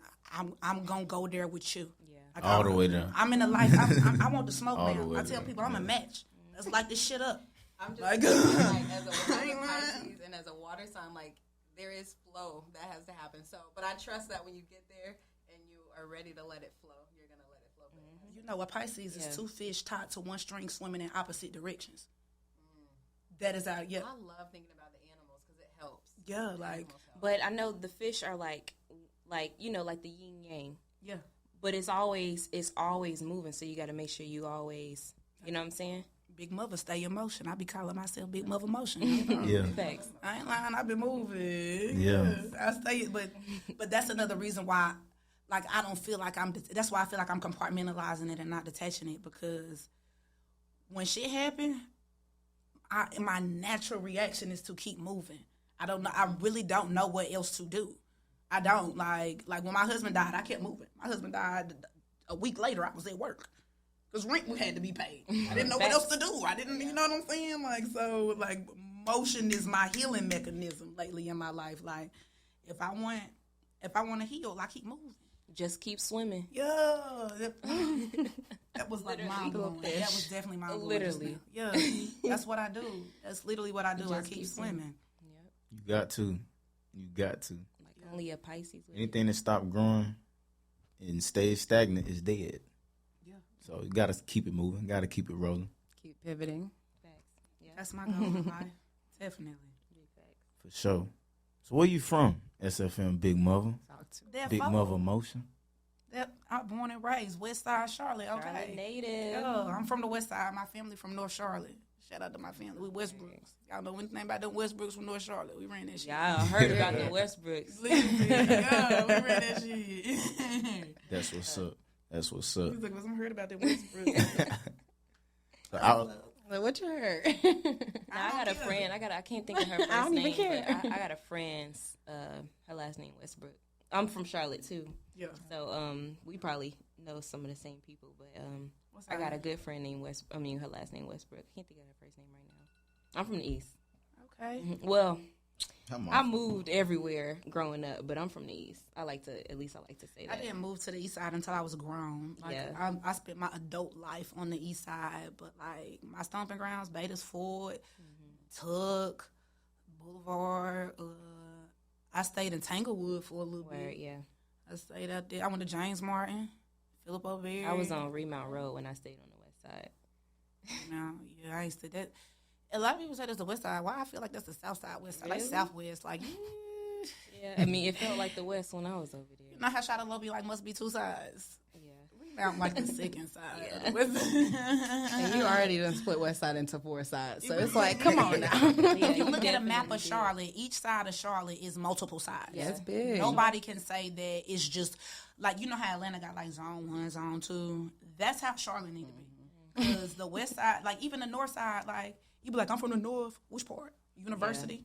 gonna go there with you. Like, all the way down. I'm in a life. I want the smoke down. I tell people I'm a match. Let's light this shit up. I'm just like as a Pisces and as a water sign, like there is flow that has to happen. So, but I trust that when you get there and you are ready to let it flow, you're gonna let it flow. You know what Pisces is? Two fish tied to one string swimming in opposite directions. That is our I love thinking about the animals because it helps. Yeah, like. But I know the fish are like you know, like the yin yang. Yeah. But it's always moving, so you got to make sure you always, you know what I'm saying? Big Mother stay in motion. I be calling myself Big Mother Motion. Yeah. Thanks. I ain't lying. I been moving. Yeah. I stay, but that's another reason why, like, I don't feel like that's why I feel like I'm compartmentalizing it and not detaching it, because when shit happen, my natural reaction is to keep moving. I don't know. I really don't know what else to do. I don't like when my husband died, I kept moving. My husband died a week later. I was at work because rent had to be paid. I didn't know what else to do. I didn't, you know what I'm saying? Like, so, like, motion is my healing mechanism lately in my life. Like, if I want to heal, I keep moving. Just keep swimming. Yeah, that was like mind blowing. That was definitely mind blowing. Literally, yeah, that's what I do. That's literally what I do. I keep swimming. Yep. You got to. Like only a Pisces. Anything that stop growing and stays stagnant is dead. Yeah. So you got to keep it moving. Got to keep it rolling. Keep pivoting. Facts. Yeah. That's my goal in life. Definitely. Big facts. For sure. So where you from? SFM Big Muva. Big Muva Motion. I'm born and raised West Side Charlotte. Okay. Charlotte native. Yeah, I'm from the West Side. My family from North Charlotte. Shout out to my family. We Westbrooks. Y'all know anything about them Westbrooks from North Charlotte? We ran that shit. Y'all heard about the Westbrooks. Yeah, we ran that shit. That's what's up. That's what's up. He's like, I heard about the Westbrooks. What you heard? I got a friend. I can't think of her first name. But I got a friend. Her last name Westbrook. I'm from Charlotte too. Yeah. So we probably know some of the same people, but I got a good friend named her last name Westbrook. I can't think of her first name right now. I'm from the East. Okay. Well, I moved everywhere growing up, but I'm from the East. I like to say that. I didn't move to the East Side until I was grown. Like, yeah. I spent my adult life on the East Side, but like my stomping grounds, Beatties Ford, Tuck, Boulevard. I stayed in Tanglewood for a little bit. Yeah. I stayed out there. I went to James Martin, Philip O'Berry. I was on Remount Road when I stayed on the West Side. No, yeah, I used to that. A lot of people say that's the West Side. Why I feel like that's the South Side, West Side, really? Like Southwest. Like, yeah. I mean, it felt like the West when I was over there. You know how Charlotte Low be like must be two sides. Yeah, Remount like the second side. Yeah. And you already done split West Side into 4 sides, so it's like, come on now. If you look at a map of Charlotte, each side of Charlotte is multiple sides. Yeah, it's big. Nobody can say that it's just like, you know how Atlanta got like zone 1, zone 2. That's how Charlotte need to be. Because the West Side, like even the North Side, like you be like, I'm from the North. Which part? University,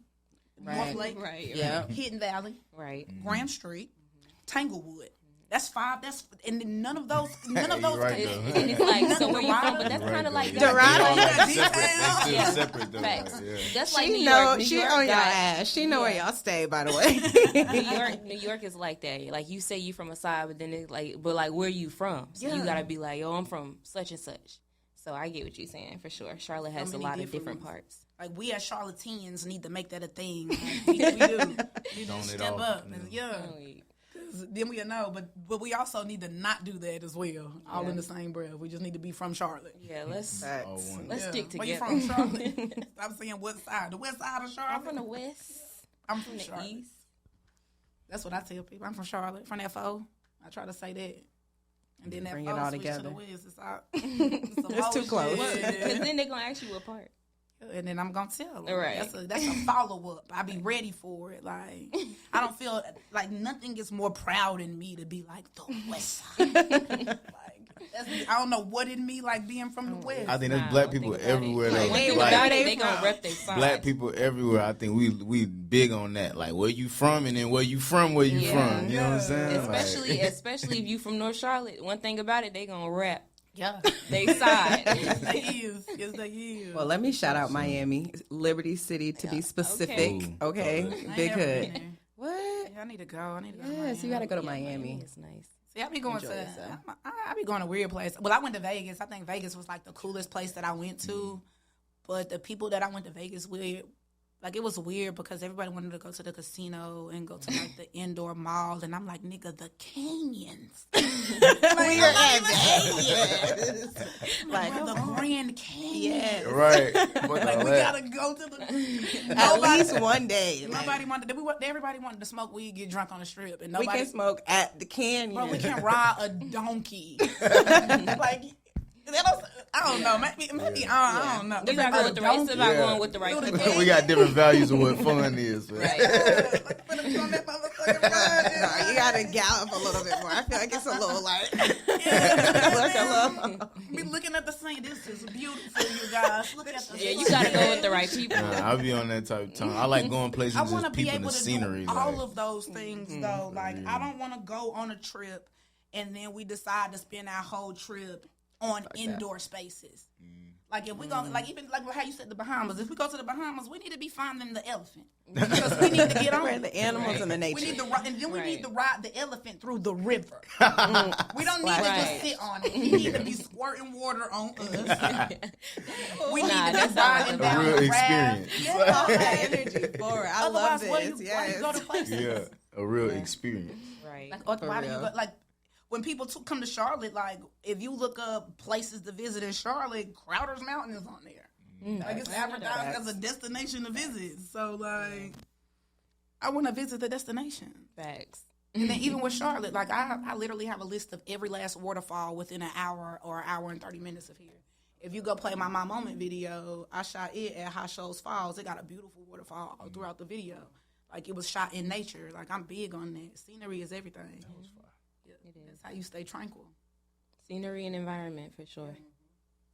North Lake, right? Yeah, Hidden Valley, right? Grand Street, Tanglewood. That's 5. And none of those. Right, and it's like, so where you from? But that's kind of like Dorado. Separate though. Facts. Yeah. That's like New York. She on your ass. She know where y'all stay, by the way. New York is like that. Like you say you from a side, but then it's like, but like where you from? So you gotta be like, yo, I'm from such and such. So I get what you're saying for sure. Charlotte has a lot of different parts. Like we as Charlotteans need to make that a thing. Like, we do. We need to step up. Then we know, but we also need to not do that as well. All in the same breath. We just need to be from Charlotte. Yeah, let's stick together. Where you from, Charlotte? Stop saying what side. The West Side of Charlotte. I'm from the West. I'm from the Charlotte. East. That's what I tell people. I'm from Charlotte, from that FO. I try to say that. And then that bring FO it all switch together. to the West. It's too close. Because then they're going to ask you apart. And then I'm going to tell them. Right. That's a follow-up. I be ready for it. Like, I don't feel like nothing is more proud in me to be like the West Side. Like, I don't know what in me like being from the West. I think there's black people everywhere. They gonna rep their side. Black people everywhere. I think we big on that. Like, where you from, and then where you from. You know what I'm saying? Especially if you from North Charlotte. One thing about it, they gonna rep. Yeah, they side. Yes, they is. Well, let me shout out Miami, Liberty City to be specific. Okay. Big hood. What? Yeah, I need to go. Yes, you got to go to Miami. It's nice. See, I be going I be going to weird places. Well, I went to Vegas. I think Vegas was like the coolest place that I went to. But the people that I went to Vegas with, like, it was weird because everybody wanted to go to the casino and go to like the indoor mall, and I'm like, nigga, the canyons. We are at Vegas. Like the Grand Canyon. Yes. Right. Like, we gotta go to the at least one day. Nobody wanted. Everybody wanted to smoke weed, get drunk on the strip, and we can smoke at the canyon. Bro, we can ride a donkey. Like, I don't know. Maybe I don't know. It's about going with the right. It's about going with the right people. We got different values of what fun is. Right. You gotta gallop a little bit more. I feel like it's a little like. Be looking at the scene. This is beautiful, you guys. Look at the you gotta go with the right people. I'll be on that type of time. I like going places. I want to be able to scenery, do all of those things though. Like, I don't want to go on a trip and then we decide to spend our whole trip on indoor spaces. Like, if we go, like, even like how you said the Bahamas, if we go to the Bahamas, we need to be finding the elephant. Because we need to get on the animals and the nature. We need to and then we need to ride the elephant through the river. We don't need to just sit on it. He need to be squirting water on us. We need to be riding down a real the raft. experience. Yeah, energy forward. I love this. Why you go to places? Yeah, a real experience. Right. Like, why do you go, like, when people come to Charlotte, like, if you look up places to visit in Charlotte, Crowder's Mountain is on there. Like, it's advertised as a destination to visit. So, like, I want to visit the destination. Facts. And then even with Charlotte, like, I literally have a list of every last waterfall within an hour or an hour and 30 minutes of here. If you go play my Moment video, I shot it at Hot Shoals Falls. It got a beautiful waterfall all throughout the video. Like, it was shot in nature. Like, I'm big on that. Scenery is everything. That was fire. That's how you stay tranquil. Scenery and environment, for sure.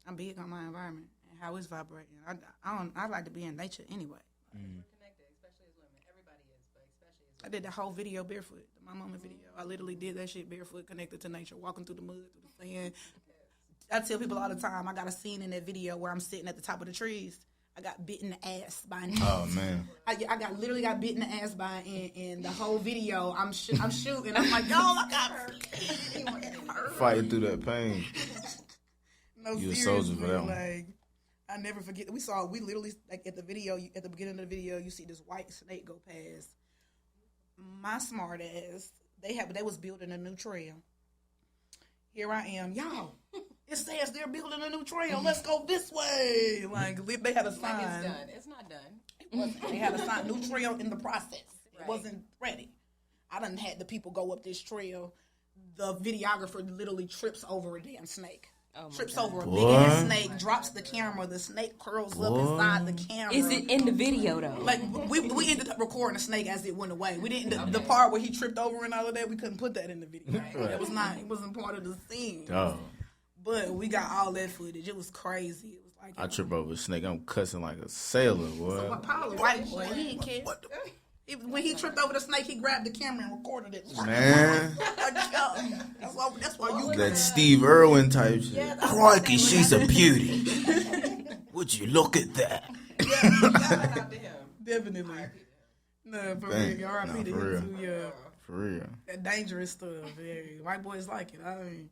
I'm big on my environment and how it's vibrating. I like to be in nature anyway. We're connected, especially as women. Everybody is, but especially as women. I did the whole video barefoot, my Moment video. I literally did that shit barefoot, connected to nature, walking through the mud, through the sand. I tell people all the time, I got a scene in that video where I'm sitting at the top of the trees. I got bit in the ass by an Oh man! I literally got bit in the ass by in the whole video. I'm shooting. I'm like, yo, I got hurt. Fighting through that pain. No, you a soldier for that one. Like, I never forget. We literally, like, at the video, at the beginning of the video, you see this white snake go past. My smart ass, they was building a new trail. Here I am, y'all. It says they're building a new trail. Let's go this way. Like, they had a sign. Like, it's done. It's not done. It wasn't. They had a sign. New trail in the process. It wasn't ready. I done had the people go up this trail. The videographer literally trips over a damn snake. Trips over a big ass snake, drops the camera. The snake curls up inside the camera. Is it in the video though? Like, we ended up recording the snake as it went away. We didn't the part where he tripped over and all of that. We couldn't put that in the video. Right. It wasn't part of the scene. Oh. But we got all that footage. It was crazy. It was like, I trip over a snake. I'm cussing like a sailor, boy. So Paul, a white boy, he didn't care. When he tripped over the snake, he grabbed the camera and recorded it. Man. That's why you. That Steve Irwin type shit. Yeah, crikey, she's a beauty. Would you look at that? Definitely. No, for real. R.I.P. to him too, yeah. For real. That dangerous stuff. Yeah. White boys like it. I mean,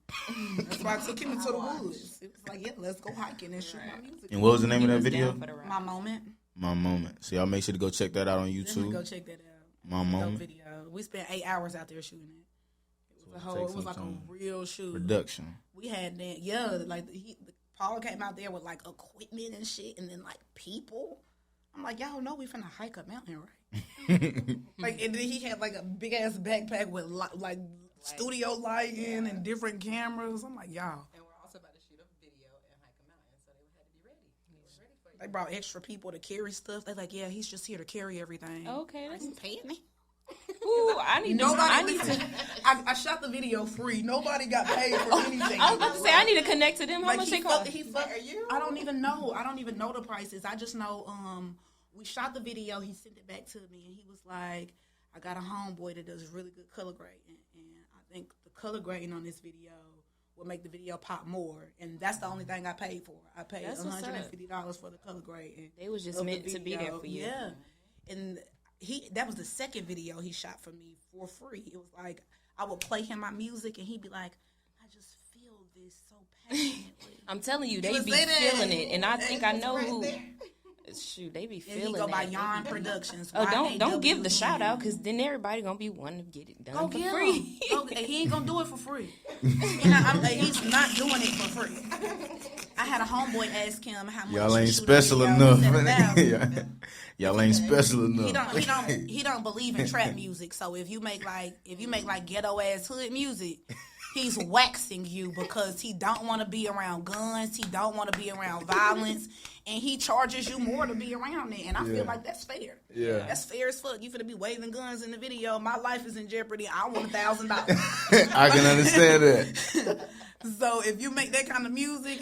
that's why I took him into the woods. It was like, yeah, let's go hiking and shoot my music. And what was the name of that video? My Moment. My Moment. So y'all make sure to go check that out on YouTube. Definitely go check that out. My Moment. Video. We spent 8 hours out there shooting it. It was like a real shoot. Production. We had that, like Paul came out there with like equipment and shit, and then like people. I'm like, y'all know we finna hike a mountain, right? Like, and then he had like a big ass backpack with like studio lighting and different cameras. I'm like, y'all. And we're also about to shoot a video and hike a mountain, so they had to be ready. He was ready for you. They brought extra people to carry stuff. They're like, yeah, he's just here to carry everything. Okay, Are you paying me? Ooh, I shot the video free. Nobody got paid for anything. I was about to say I need to connect to them. How much they cost? I don't even know. I don't even know the prices. I just know we shot the video. He sent it back to me, and he was like, "I got a homeboy that does really good color grading, and I think the color grading on this video will make the video pop more." And that's the only thing I paid for. I paid $150 for the color grading. They was just meant to be there for you. Yeah, and that was the second video he shot for me for free. It was like I would play him my music, and he'd be like, "I just feel this so passionately." I'm telling you, they be feeling it, and I think I know who. Shoot, they be feeling it. Go by Yarn Productions. Oh, don't give the shout out, because then everybody gonna be wanting to get it done for free. He ain't gonna do it for free. He's not doing it for free. I had a homeboy ask him how much. Y'all ain't special enough. Y'all ain't special enough. He don't believe in trap music. So if you make like ghetto ass hood music, he's waxing you because he don't want to be around guns. He don't want to be around violence. And he charges you more to be around it. And I feel like that's fair. Yeah. That's fair as fuck. You finna be waving guns in the video. My life is in jeopardy. I want $1,000. I can understand that. So if you make that kind of music,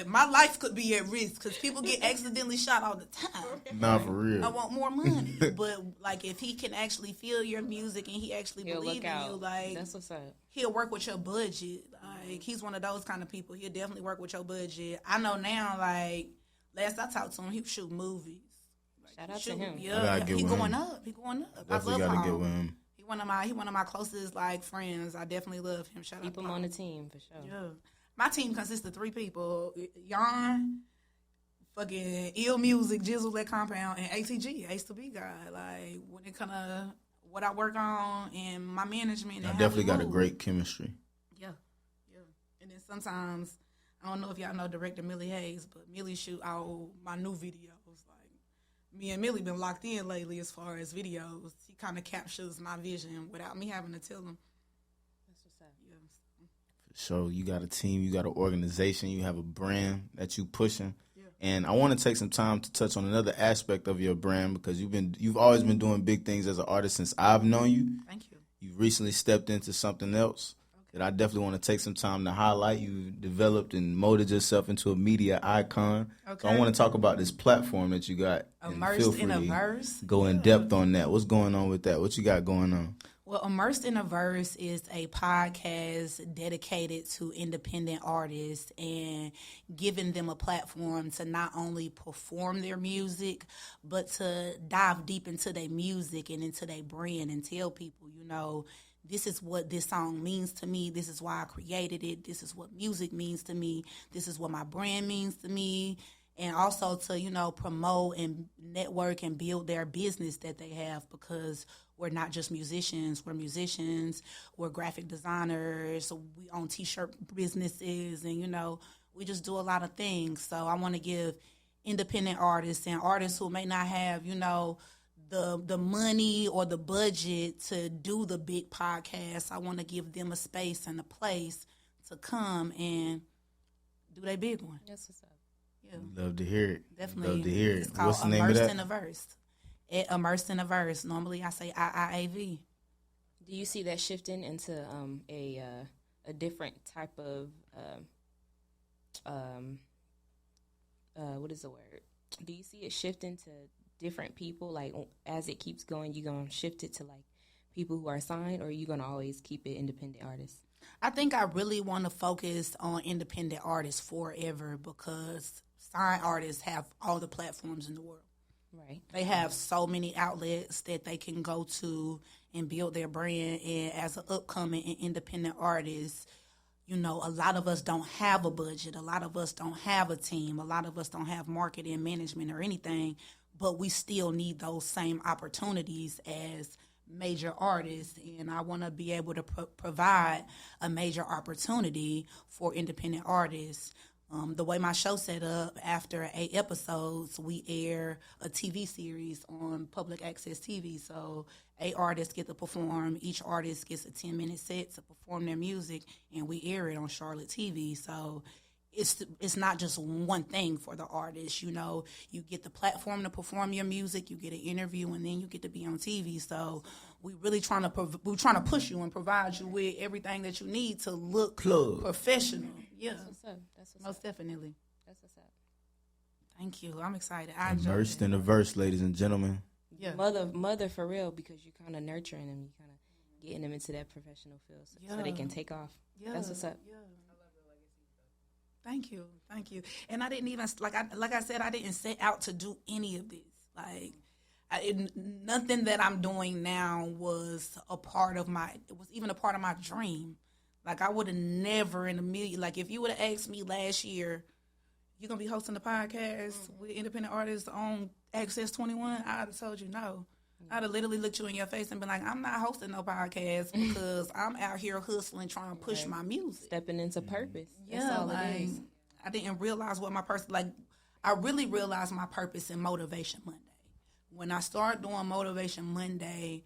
my life could be at risk because people get accidentally shot all the time. Not for real. I want more money. But like if he can actually feel your music and he actually believe in you, like that's what's up. He'll work with your budget. Like he's one of those kind of people. He'll definitely work with your budget. I know now, like last I talked to him, he would shoot movies. Shout out to him. Yeah, he going up. Definitely gotta get with him. He one of my closest like friends. I definitely love him. Shout out Keep him on the team for sure. Yeah, my team consists of 3 people: Yarn, fucking Ill Music, Jizzle That Compound, and ATG, Ace to B guy. Like when it kind of what I work on and my management. I definitely got a great chemistry. Yeah. And then sometimes I don't know if y'all know director Millie Hayes, but Millie shoot all my new videos. Me and Millie been locked in lately as far as videos. He kind of captures my vision without me having to tell him. That's what's up. Yes. So you got a team, you got an organization, you have a brand that you pushing. Yeah. And I want to take some time to touch on another aspect of your brand because you've always been doing big things as an artist since I've known you. Thank you. You've recently stepped into something else that I definitely want to take some time to highlight. You developed and molded yourself into a media icon. Okay. So I want to talk about this platform that you got. Immersed in a Verse. Go in depth on that. What's going on with that? What you got going on? Well, Immersed in a Verse is a podcast dedicated to independent artists and giving them a platform to not only perform their music, but to dive deep into their music and into their brand and tell people, this is what this song means to me. This is why I created it. This is what music means to me. This is what my brand means to me. And also to, promote and network and build their business that they have because we're not just musicians. We're musicians. We're graphic designers. So we own T-shirt businesses and, we just do a lot of things. So I want to give independent artists and artists who may not have, the money or the budget to do the big podcast. I want to give them a space and a place to come and do their big one. That's what's up. Yeah. Love to hear it. Definitely. Love to hear it. It's called What's the name of that? Immersed in a Verse. Immersed in a Verse. Normally I say IIAV. Do you see that shifting into a different type of what is the word? Do you see it shifting to different people? Like as it keeps going, you gonna shift it to like people who are signed, or are you gonna always keep it independent artists? I think I really want to focus on independent artists forever because signed artists have all the platforms in the world. Right. They have so many outlets that they can go to and build their brand. And as an upcoming and independent artist, a lot of us don't have a budget. A lot of us don't have a team. A lot of us don't have marketing, management, or anything. But we still need those same opportunities as major artists, and I want to be able to provide a major opportunity for independent artists. The way my show set up, after 8 episodes, we air a TV series on public access TV. So 8 artists get to perform. Each artist gets a 10-minute set to perform their music, and we air it on Charlotte TV. So it's not just one thing for the artist. You know, you get the platform to perform your music, you get an interview, and then you get to be on TV. So we really trying to push you and provide you with everything that you need to look professional. Yeah, that's what's up. Most definitely. That's what's up. Thank you. I'm excited. Immersed in the verse, ladies and gentlemen. Yeah, mother for real, because you're kind of nurturing them, you kind of getting them into that professional field so they can take off. Yeah, that's what's up. Yeah. Thank you. And I didn't even like I said, I didn't set out to do any of this. Like, nothing that I'm doing now was a part of my. It was even a part of my dream. Like, I would have never in a million. Like, if you would have asked me last year, you're gonna be hosting the podcast with independent artists on Access 21, I'd have told you no. I'd have literally looked you in your face and been like, I'm not hosting no podcast because I'm out here hustling, trying to push my music. Stepping into purpose. That's all it is. I didn't realize what my I really realized my purpose in Motivation Monday. When I started doing Motivation Monday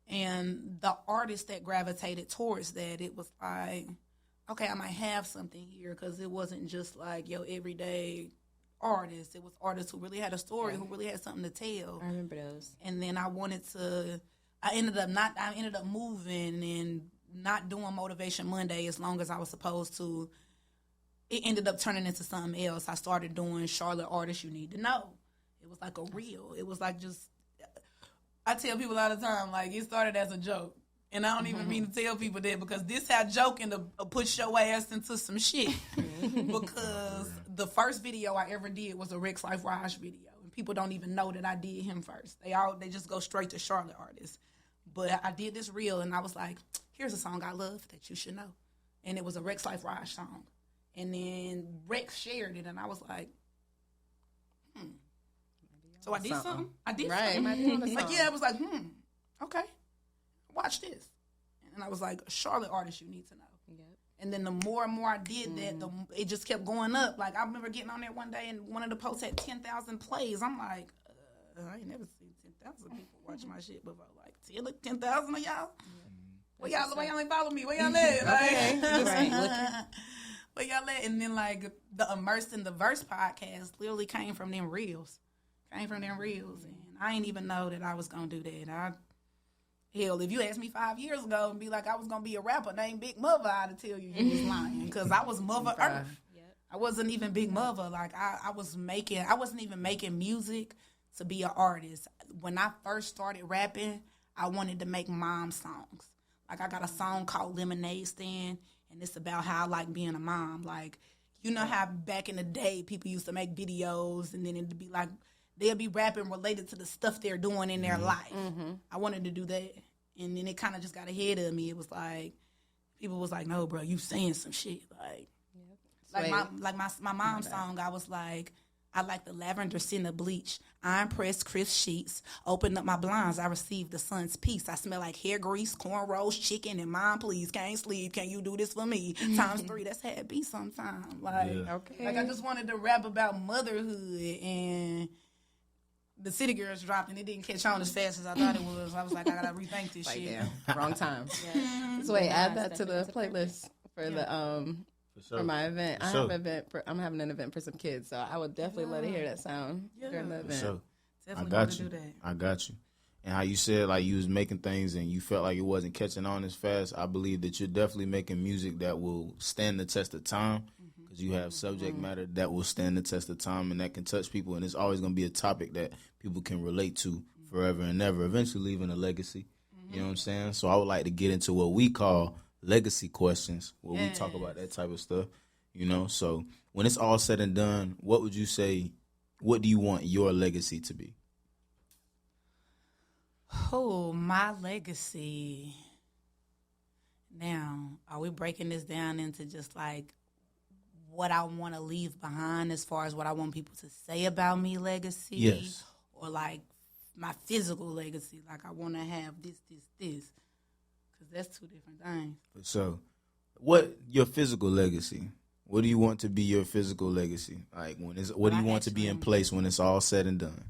and the artists that gravitated towards that, it was like, okay, I might have something here, because it wasn't just like your everyday artists. It was artists who really had a story, who really had something to tell. I remember those. And then I ended up moving and not doing Motivation Monday as long as I was supposed to. It ended up turning into something else. I started doing Charlotte Artists You Need to Know. It was like a reel. It was like just, I tell people all the time, like, it started as a joke. And I don't even mean to tell people that, because this how joking to push your ass into some shit. Because the first video I ever did was a Rex Life Raj video. And people don't even know that I did him first. They just go straight to Charlotte Artists. But I did this reel, and I was like, here's a song I love that you should know. And it was a Rex Life Raj song. And then Rex shared it, and I was like, So I did something. I did something. Like, yeah, I was like, okay. Watch this. And I was like, Charlotte Artists You Need to Know. Yep. And then the more and more I did that, it just kept going up. Like, I remember getting on there one day, and one of the posts had 10,000 plays. I'm like, I ain't never seen 10,000 people watch my shit before. Like, 10,000 of y'all? Why y'all ain't follow me? Where y'all at? Like, where y'all at? And then, like, the Immersed in the Verse podcast literally came from them reels. And I didn't even know that I was going to do that. Hell, if you asked me 5 years ago and be like, I was going to be a rapper named Big Muva, I'd tell you was lying. Because I was Mother Earth. Yep. I wasn't even Big Muva. Like, I wasn't even making music to be an artist. When I first started rapping, I wanted to make mom songs. Like, I got a song called Lemonade Stand, and it's about how I like being a mom. Like, you know how back in the day, people used to make videos, and then it'd be like, they'll be rapping related to the stuff they're doing in their life. I wanted to do that. And then it kind of just got ahead of me. It was like, people was like, no, bro, you saying some shit. Like, my mom's song, I was like, I like the lavender scent of bleach. I impressed crisp sheets. Opened up my blinds. I received the sun's peace. I smell like hair grease, cornrows, chicken, and mom, please. Can't sleep. Can you do this for me? Times 3. That's how it be sometimes. Like, like, I just wanted to rap about motherhood, and the City Girls dropped, and it didn't catch on as fast as I thought it was. I was like, I gotta rethink this shit. Damn, wrong time. So wait, add that to the playlist for the for my event. I'm having an event for some kids, so I would definitely let it hear that sound during the event. Definitely I got you. And how you said, like, you was making things and you felt like it wasn't catching on as fast. I believe that you're definitely making music that will stand the test of time. Because you have subject matter that will stand the test of time and that can touch people, and it's always going to be a topic that people can relate to forever and ever, eventually leaving a legacy. You know what I'm saying? So I would like to get into what we call legacy questions, where we talk about that type of stuff, you know? So when it's all said and done, what would you say, what do you want your legacy to be? Oh, my legacy. Now, are we breaking this down into just like what I want to leave behind as far as what I want people to say about me legacy? Yes. Or like my physical legacy, like I want to have this. Because that's two different things. So what your physical legacy? What do you want to be your physical legacy? Like, what do you want to be in place when it's all said and done?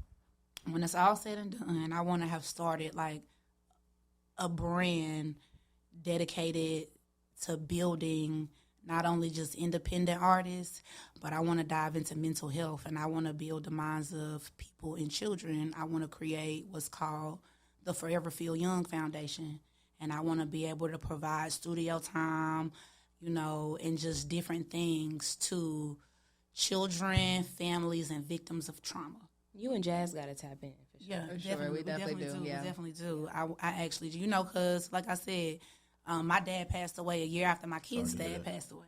When it's all said and done, I want to have started like a brand dedicated to building not only just independent artists, but I want to dive into mental health, and I want to build the minds of people and children. I want to create what's called the Forever Feel Young Foundation, and I want to be able to provide studio time, and just different things to children, families, and victims of trauma. You and Jazz got to tap in. For sure. Yeah, for sure. We definitely do. Yeah. We definitely do. I actually do. Because, like I said, my dad passed away a year after my kid's dad passed away.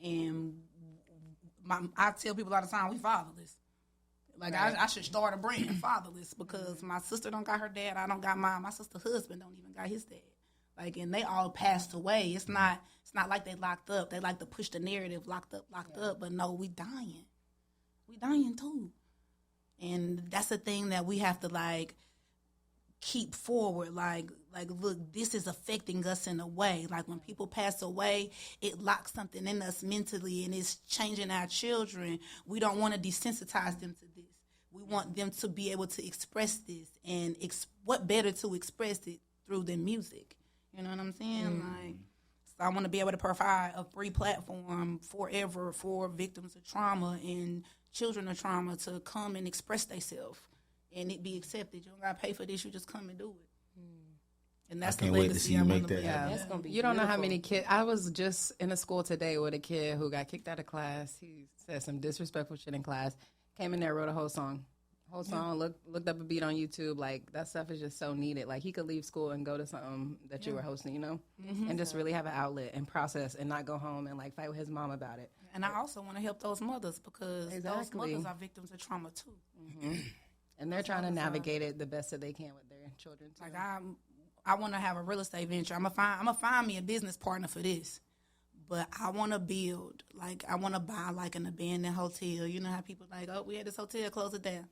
And I tell people all the time, we fatherless. Like, right. I should start a brand, fatherless, because my sister don't got her dad. I don't got mine. My sister's husband don't even got his dad. Like, and they all passed away. It's not like they locked up. They like to push the narrative, locked up. But no, we dying. We dying too. And that's the thing that we have to, like, keep forward. Like, look, this is affecting us in a way. Like, when people pass away, it locks something in us mentally, and it's changing our children. We don't want to desensitize them to this. We want them to be able to express this. And what better to express it through than music? You know what I'm saying? Like, so I want to be able to provide a free platform forever for victims of trauma and children of trauma to come and express themselves and it be accepted. You don't got to pay for this. You just come and do it. And that's the legacy I want to build. That's gonna be you don't know how many kids. I was just in a school today with a kid who got kicked out of class. He said some disrespectful shit in class. Came in there, wrote a whole song. Looked up a beat on YouTube. Like, that stuff is just so needed. Like, he could leave school and go to something that you were hosting, and just really have an outlet and process and not go home and, like, fight with his mom about it. And I also want to help those mothers because those mothers are victims of trauma too. Mm-hmm. And they're trying to navigate it the best that they can with their children too. Like, I want to have a real estate venture. I'm gonna find me a business partner for this. But I want to build, like, I want to buy, like, an abandoned hotel. You know how people like, oh, we had this hotel, close it down.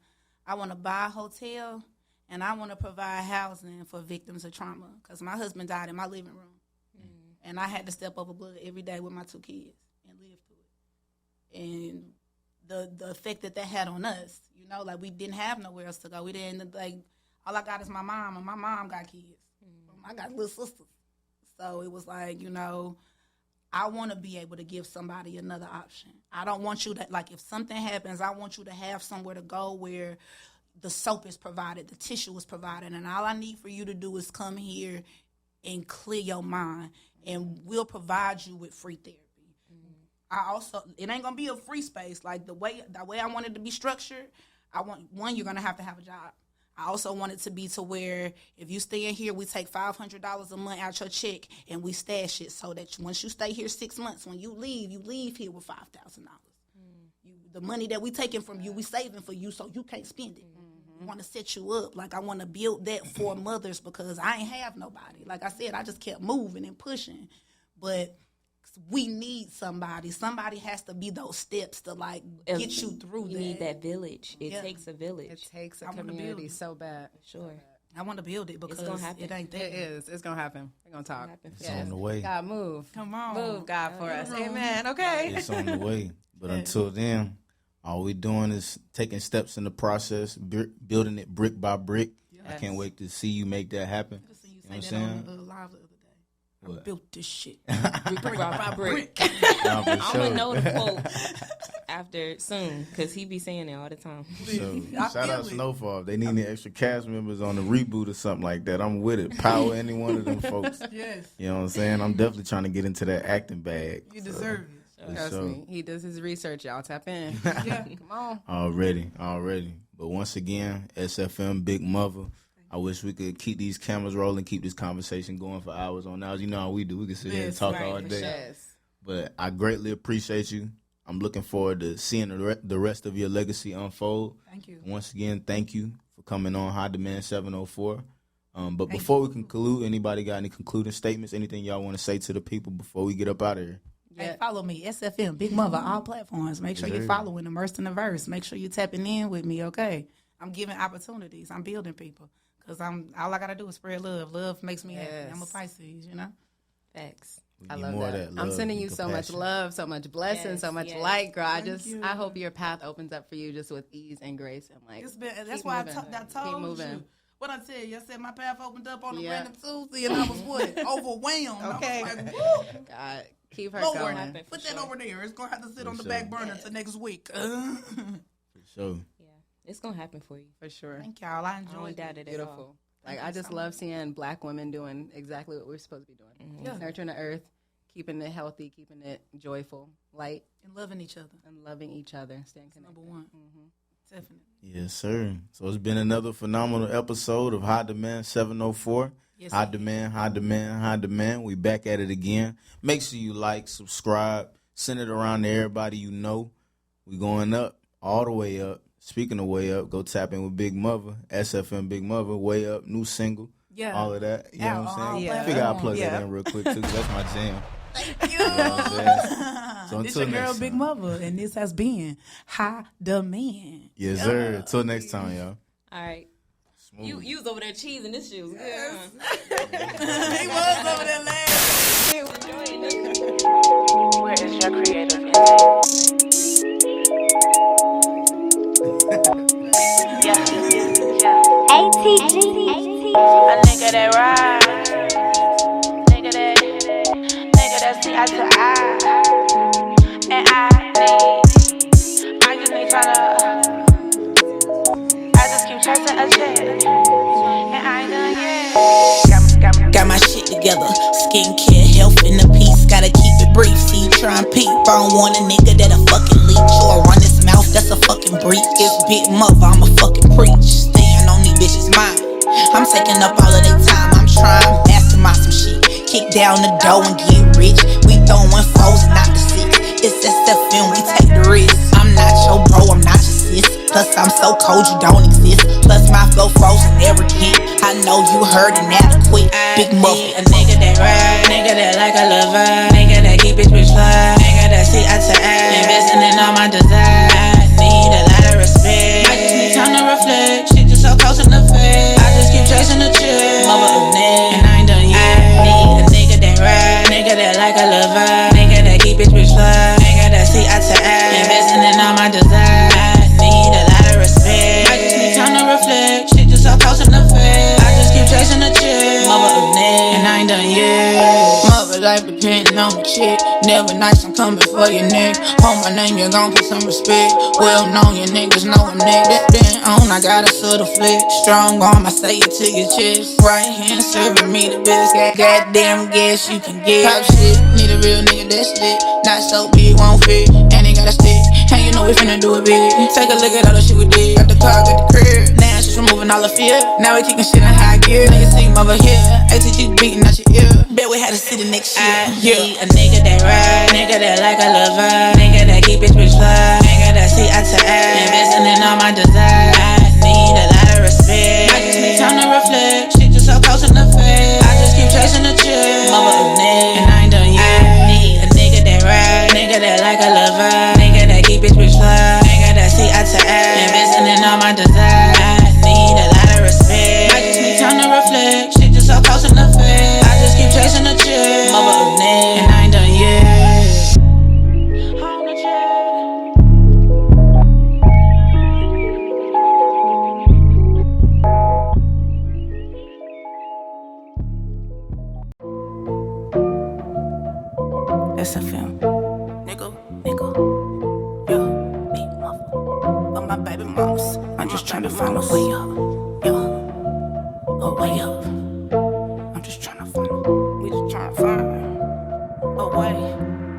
I want to buy a hotel, and I want to provide housing for victims of trauma because my husband died in my living room. And I had to step over blood every day with my 2 kids and live through it. And the effect that had on us, like, we didn't have nowhere else to go. We didn't, like, all I got is my mom, and my mom got kids. I got little sisters. So it was like, I want to be able to give somebody another option. I don't want you to, like, if something happens, I want you to have somewhere to go where the soap is provided, the tissue is provided, and all I need for you to do is come here and clear your mind, and we'll provide you with free therapy. It ain't going to be a free space. Like, the way I want it to be structured, you're going to have a job. I also want it to be to where if you stay in here, we take $500 a month out your check and we stash it so that once you stay here 6 months, when you leave here with $5,000. The money that we taking from you, we saving for you so you can't spend it. I want to set you up. Like, I want to build that for mothers because I ain't have nobody. Like I said, I just kept moving and pushing. But we need somebody. Somebody has to be those steps to, like, get you through that. You need that village. It takes a village. It takes a community so bad. Sure. I want to build it because it's gonna happen. It ain't there. It is. It's going to happen. We're going to talk. It's on the way. God, move. Come on. Move, God, for us. Amen. Okay. It's on the way. But until then, all we doing is taking steps in the process, building it brick by brick. Yes. I can't wait to see you make that happen. You know what I'm saying? I built this shit. Brick by brick. I'm going to know the quote after soon because he be saying it all the time. So, shout out Snowfall. If they need any extra cast members on the reboot or something like that, I'm with it. Power any one of them folks. Yes. You know what I'm saying? I'm definitely trying to get into that acting bag. You deserve it. Trust me. He does his research. Y'all tap in. Yeah. Come on. Already. But once again, SFM Big Muva. I wish we could keep these cameras rolling, keep this conversation going for hours on hours. You know how we do. We can sit here and talk all day. Yes. But I greatly appreciate you. I'm looking forward to seeing the rest of your legacy unfold. Thank you. Once again, thank you for coming on HighDemand704. But before we conclude, anybody got any concluding statements, anything y'all want to say to the people before we get up out of here? Hey, follow me, SFM Big Muva, all platforms. Make sure you're following Immersed in the Verse. Make sure you're tapping in with me, okay? I'm giving opportunities. I'm building people. Because all I got to do is spread love. Love makes me happy. I'm a Pisces, Facts. I love that. I'm sending you so much love, so much blessing, so much light, girl. I hope your path opens up for you just with ease and grace. And, like, that's why I told you. What I tell you, I said my path opened up on a random Tuesday, and I was overwhelmed. Okay. I was like, woo. Keep her Lord, going. put that over there. It's gonna have to sit on the back burner until next week. For sure. Yeah, it's gonna happen for you. For sure. Thank y'all. I enjoyed don't doubt it at Beautiful. all. Like, I just love seeing Black women doing exactly what we're supposed to be doing. Yeah. Nurturing the earth, keeping it healthy, keeping it joyful, light, and loving each other. and loving each other. Staying connected. Number one. Definitely. Yes, sir. So it's been another phenomenal episode of HighDemand704. Yes, HighDemand. We back at it again. Make sure you like, subscribe, send it around to everybody you know. We going up, all the way up. Speaking of way up, go tap in with Big Muva, SFM Big Muva, way up, new single, all of that. You know what I'm saying? Yeah. I figure I'll plug that in real quick too, 'cause that's my jam. Thank you. You know what I'm saying? So This until your girl, next Big time. Mother, and this has been High Demand. Yes, sir. Until next time, y'all. All right. Smooth. You was over there cheesing this shit was good. Huh? He was over there laughing. Where is your creative intent? Yeah. ATG. A nigga that ride. Nigga that see eye to eye. And I just keep chasing a check. And I ain't done yet. Got my shit together. Skincare, health in the piece. Gotta keep it brief. See, try and peep. I don't want a nigga that a fucking leech or run his mouth. That's a fucking breach. It's Big Mother, I'ma fucking preach. Staying on these bitches' mind. I'm taking up all of their time. I'm trying, mastermind some shit. Kick down the door and get rich. We throwing foes and not the six. It's SFM, we take the risk. I'm not your bro, I'm not your sis. Plus I'm so cold you don't exist. Plus my flow frozen arrogant. I know you heard inadequate. Big Muva. A nigga that ride, nigga that like a lover, nigga that keep his bitch fly, nigga that see eye to eye, investing in all my desires. Need a lot of respect. I just need time to reflect. Shit just so close in the face. I just keep chasing the chick. Mother of neck, and I ain't done yet. I need a nigga that ride, nigga that like a lover, nigga that keep his bitch fly, nigga that see eye to eye, investing in all my desires. Need a lot of respect. I just need time to reflect. Shit just so close in the face. I just keep chasing the chick. Mother of neck, and I ain't done yet. Mother life depending on the chick. Never nice, I'm coming for your neck. On my name, you gon' put some respect. Well known, your niggas know I'm next. That been on, I got a subtle flick. Strong arm, I say it to your chest. Right hand serving me the best. Goddamn guess you can get. Pop shit, need a real nigga that's lit. Not so big, won't fit, and ain't got a stick. And you know we finna do it big. Take a look at all the shit we did. Got the car, got the crib. Now it's just removing all the fear. Now we kicking shit in high gear. Niggas see over here. ATG beating out your ear. Bet we had to see the next year. I need a nigga that ride, nigga that like a lover, nigga that keep his bitch fly, nigga that see eye to eye, investing in all my desires. I need a lot of respect. I just need time to reflect. Shit just so close in the face. I just keep chasing the chick. Mother of neck, and I ain't done yet. I need a nigga that ride, nigga that like a lover, nigga that keep his bitch fly, nigga that see eye to eye, investing in all my desires. I need a lot of respect. I just need time to reflect. Shit just so close in the face. I just keep chasing the chick. Mother of neck, and I ain't done yet. On the check. SFM, nigga, yo, Big Muva, of my baby mamas. I'm just trying to find a way up, yo, a way up. I'm just trying to find we just trying to find a way,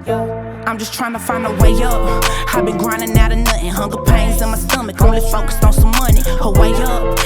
yo. I'm just trying to find a way up. I've been grinding out of nothing, hunger pains in my stomach, only focused on some money. A way up,